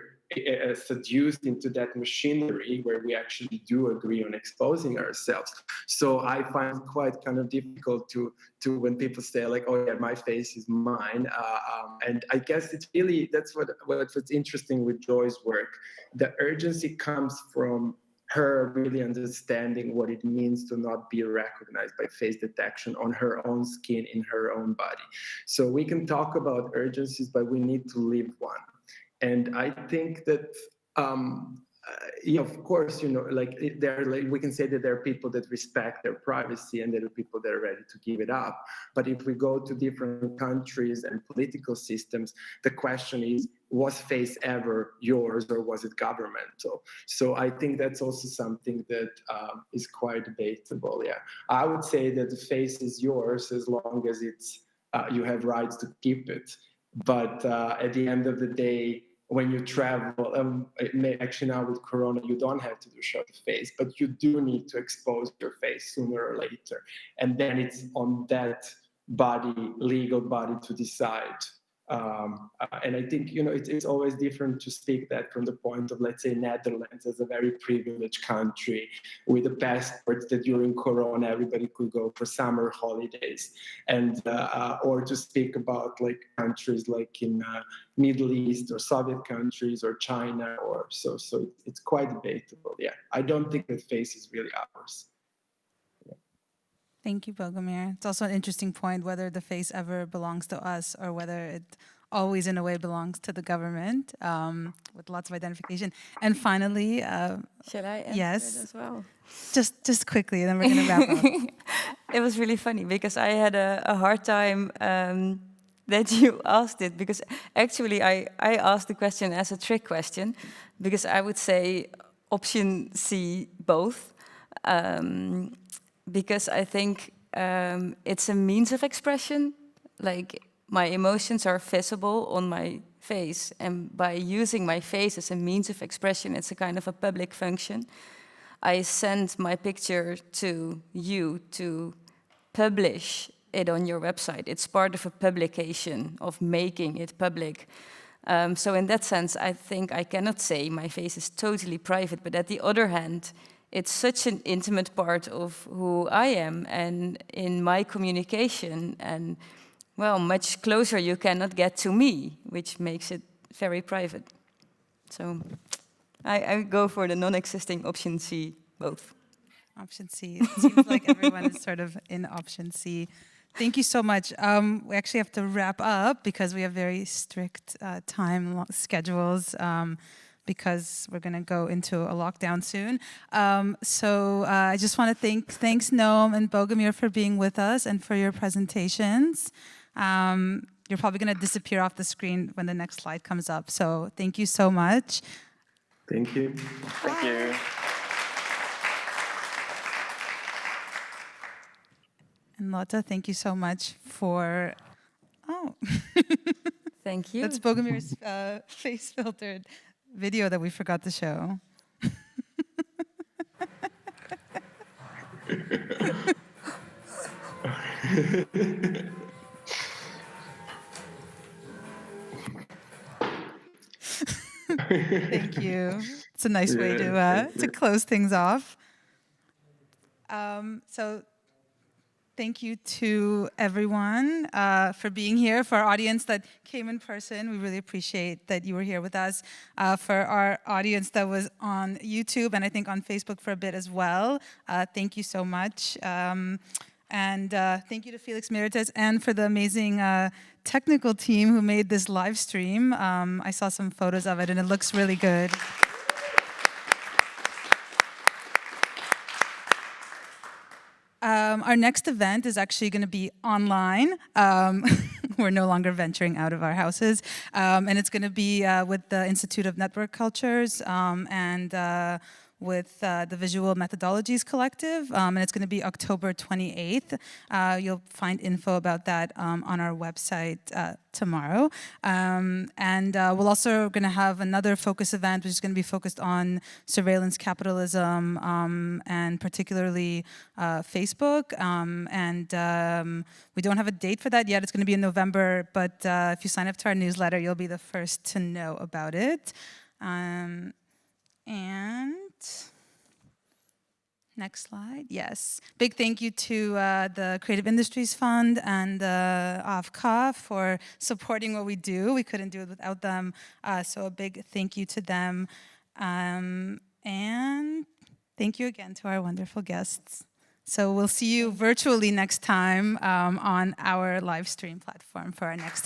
seduced into that machinery where we actually do agree on exposing ourselves. So I find it quite kind of difficult to when people say like, oh yeah, my face is mine. And I guess it's really, that's what's interesting with Joy's work. The urgency comes from her really understanding what it means to not be recognized by face detection on her own skin, in her own body. So we can talk about urgencies, but we need to live one. And I think that, of course, like we can say that there are people that respect their privacy and there are people that are ready to give it up. But if we go to different countries and political systems, the question is, was face ever yours or was it governmental? So I think that's also something that is quite debatable. Yeah, I would say that the face is yours as long as it's you have rights to keep it. But at the end of the day, when you travel, actually now with Corona, you don't have to do show the face, but you do need to expose your face sooner or later. And then it's on that body, legal body, to decide. And I think, it's always different to speak that from the point of, let's say, Netherlands as a very privileged country with a passport that during Corona everybody could go for summer holidays, and or to speak about like countries like in Middle East or Soviet countries or China, or so it's quite debatable. Yeah, I don't think that face is really ours. Thank you, Bogomir. It's also an interesting point whether the face ever belongs to us or whether it always, in a way, belongs to the government, with lots of identification. And finally, shall I answer yes, it as well? Just quickly, then we're going to wrap up. It was really funny because I had a hard time that you asked it, because actually I asked the question as a trick question, because I would say option C, both. Because I think it's a means of expression. Like, my emotions are visible on my face, and by using my face as a means of expression, it's a kind of a public function. I send my picture to you to publish it on your website. It's part of a publication, of making it public. So in that sense, I think I cannot say my face is totally private, but at the other hand, it's such an intimate part of who I am and in my communication, and well, much closer you cannot get to me, which makes it very private. So I go for the non-existing option C, both. Option C. It seems like everyone is sort of in option C. Thank you so much. We actually have to wrap up because we have very strict time schedules because we're going to go into a lockdown soon. So I just want to thanks Noam and Bogomir for being with us and for your presentations. You're probably going to disappear off the screen when the next slide comes up. So thank you so much. Thank you. Thank you. And Lotte, thank you so much for... Oh. Thank you. That's Bogomir's face-filtered video that we forgot to show. Thank you. It's a nice way to close things off. So thank you to everyone for being here. For our audience that came in person, we really appreciate that you were here with us. For our audience that was on YouTube and I think on Facebook for a bit as well, thank you so much. And thank you to Felix Merites and for the amazing technical team who made this live stream. I saw some photos of it and it looks really good. Our next event is actually going to be online. We're no longer venturing out of our houses. And it's going to be with the Institute of Network Cultures and with the Visual Methodologies Collective. And it's going to be October 28th. You'll find info about that on our website tomorrow. And we're also going to have another focus event, which is going to be focused on surveillance capitalism and particularly Facebook. We don't have a date for that yet. It's going to be in November, but if you sign up to our newsletter, you'll be the first to know about it. And next slide. Yes. Big thank you to the Creative Industries Fund and the AFK for supporting what we do. We couldn't do it without them. So a big thank you to them. And thank you again to our wonderful guests. So we'll see you virtually next time on our live stream platform for our next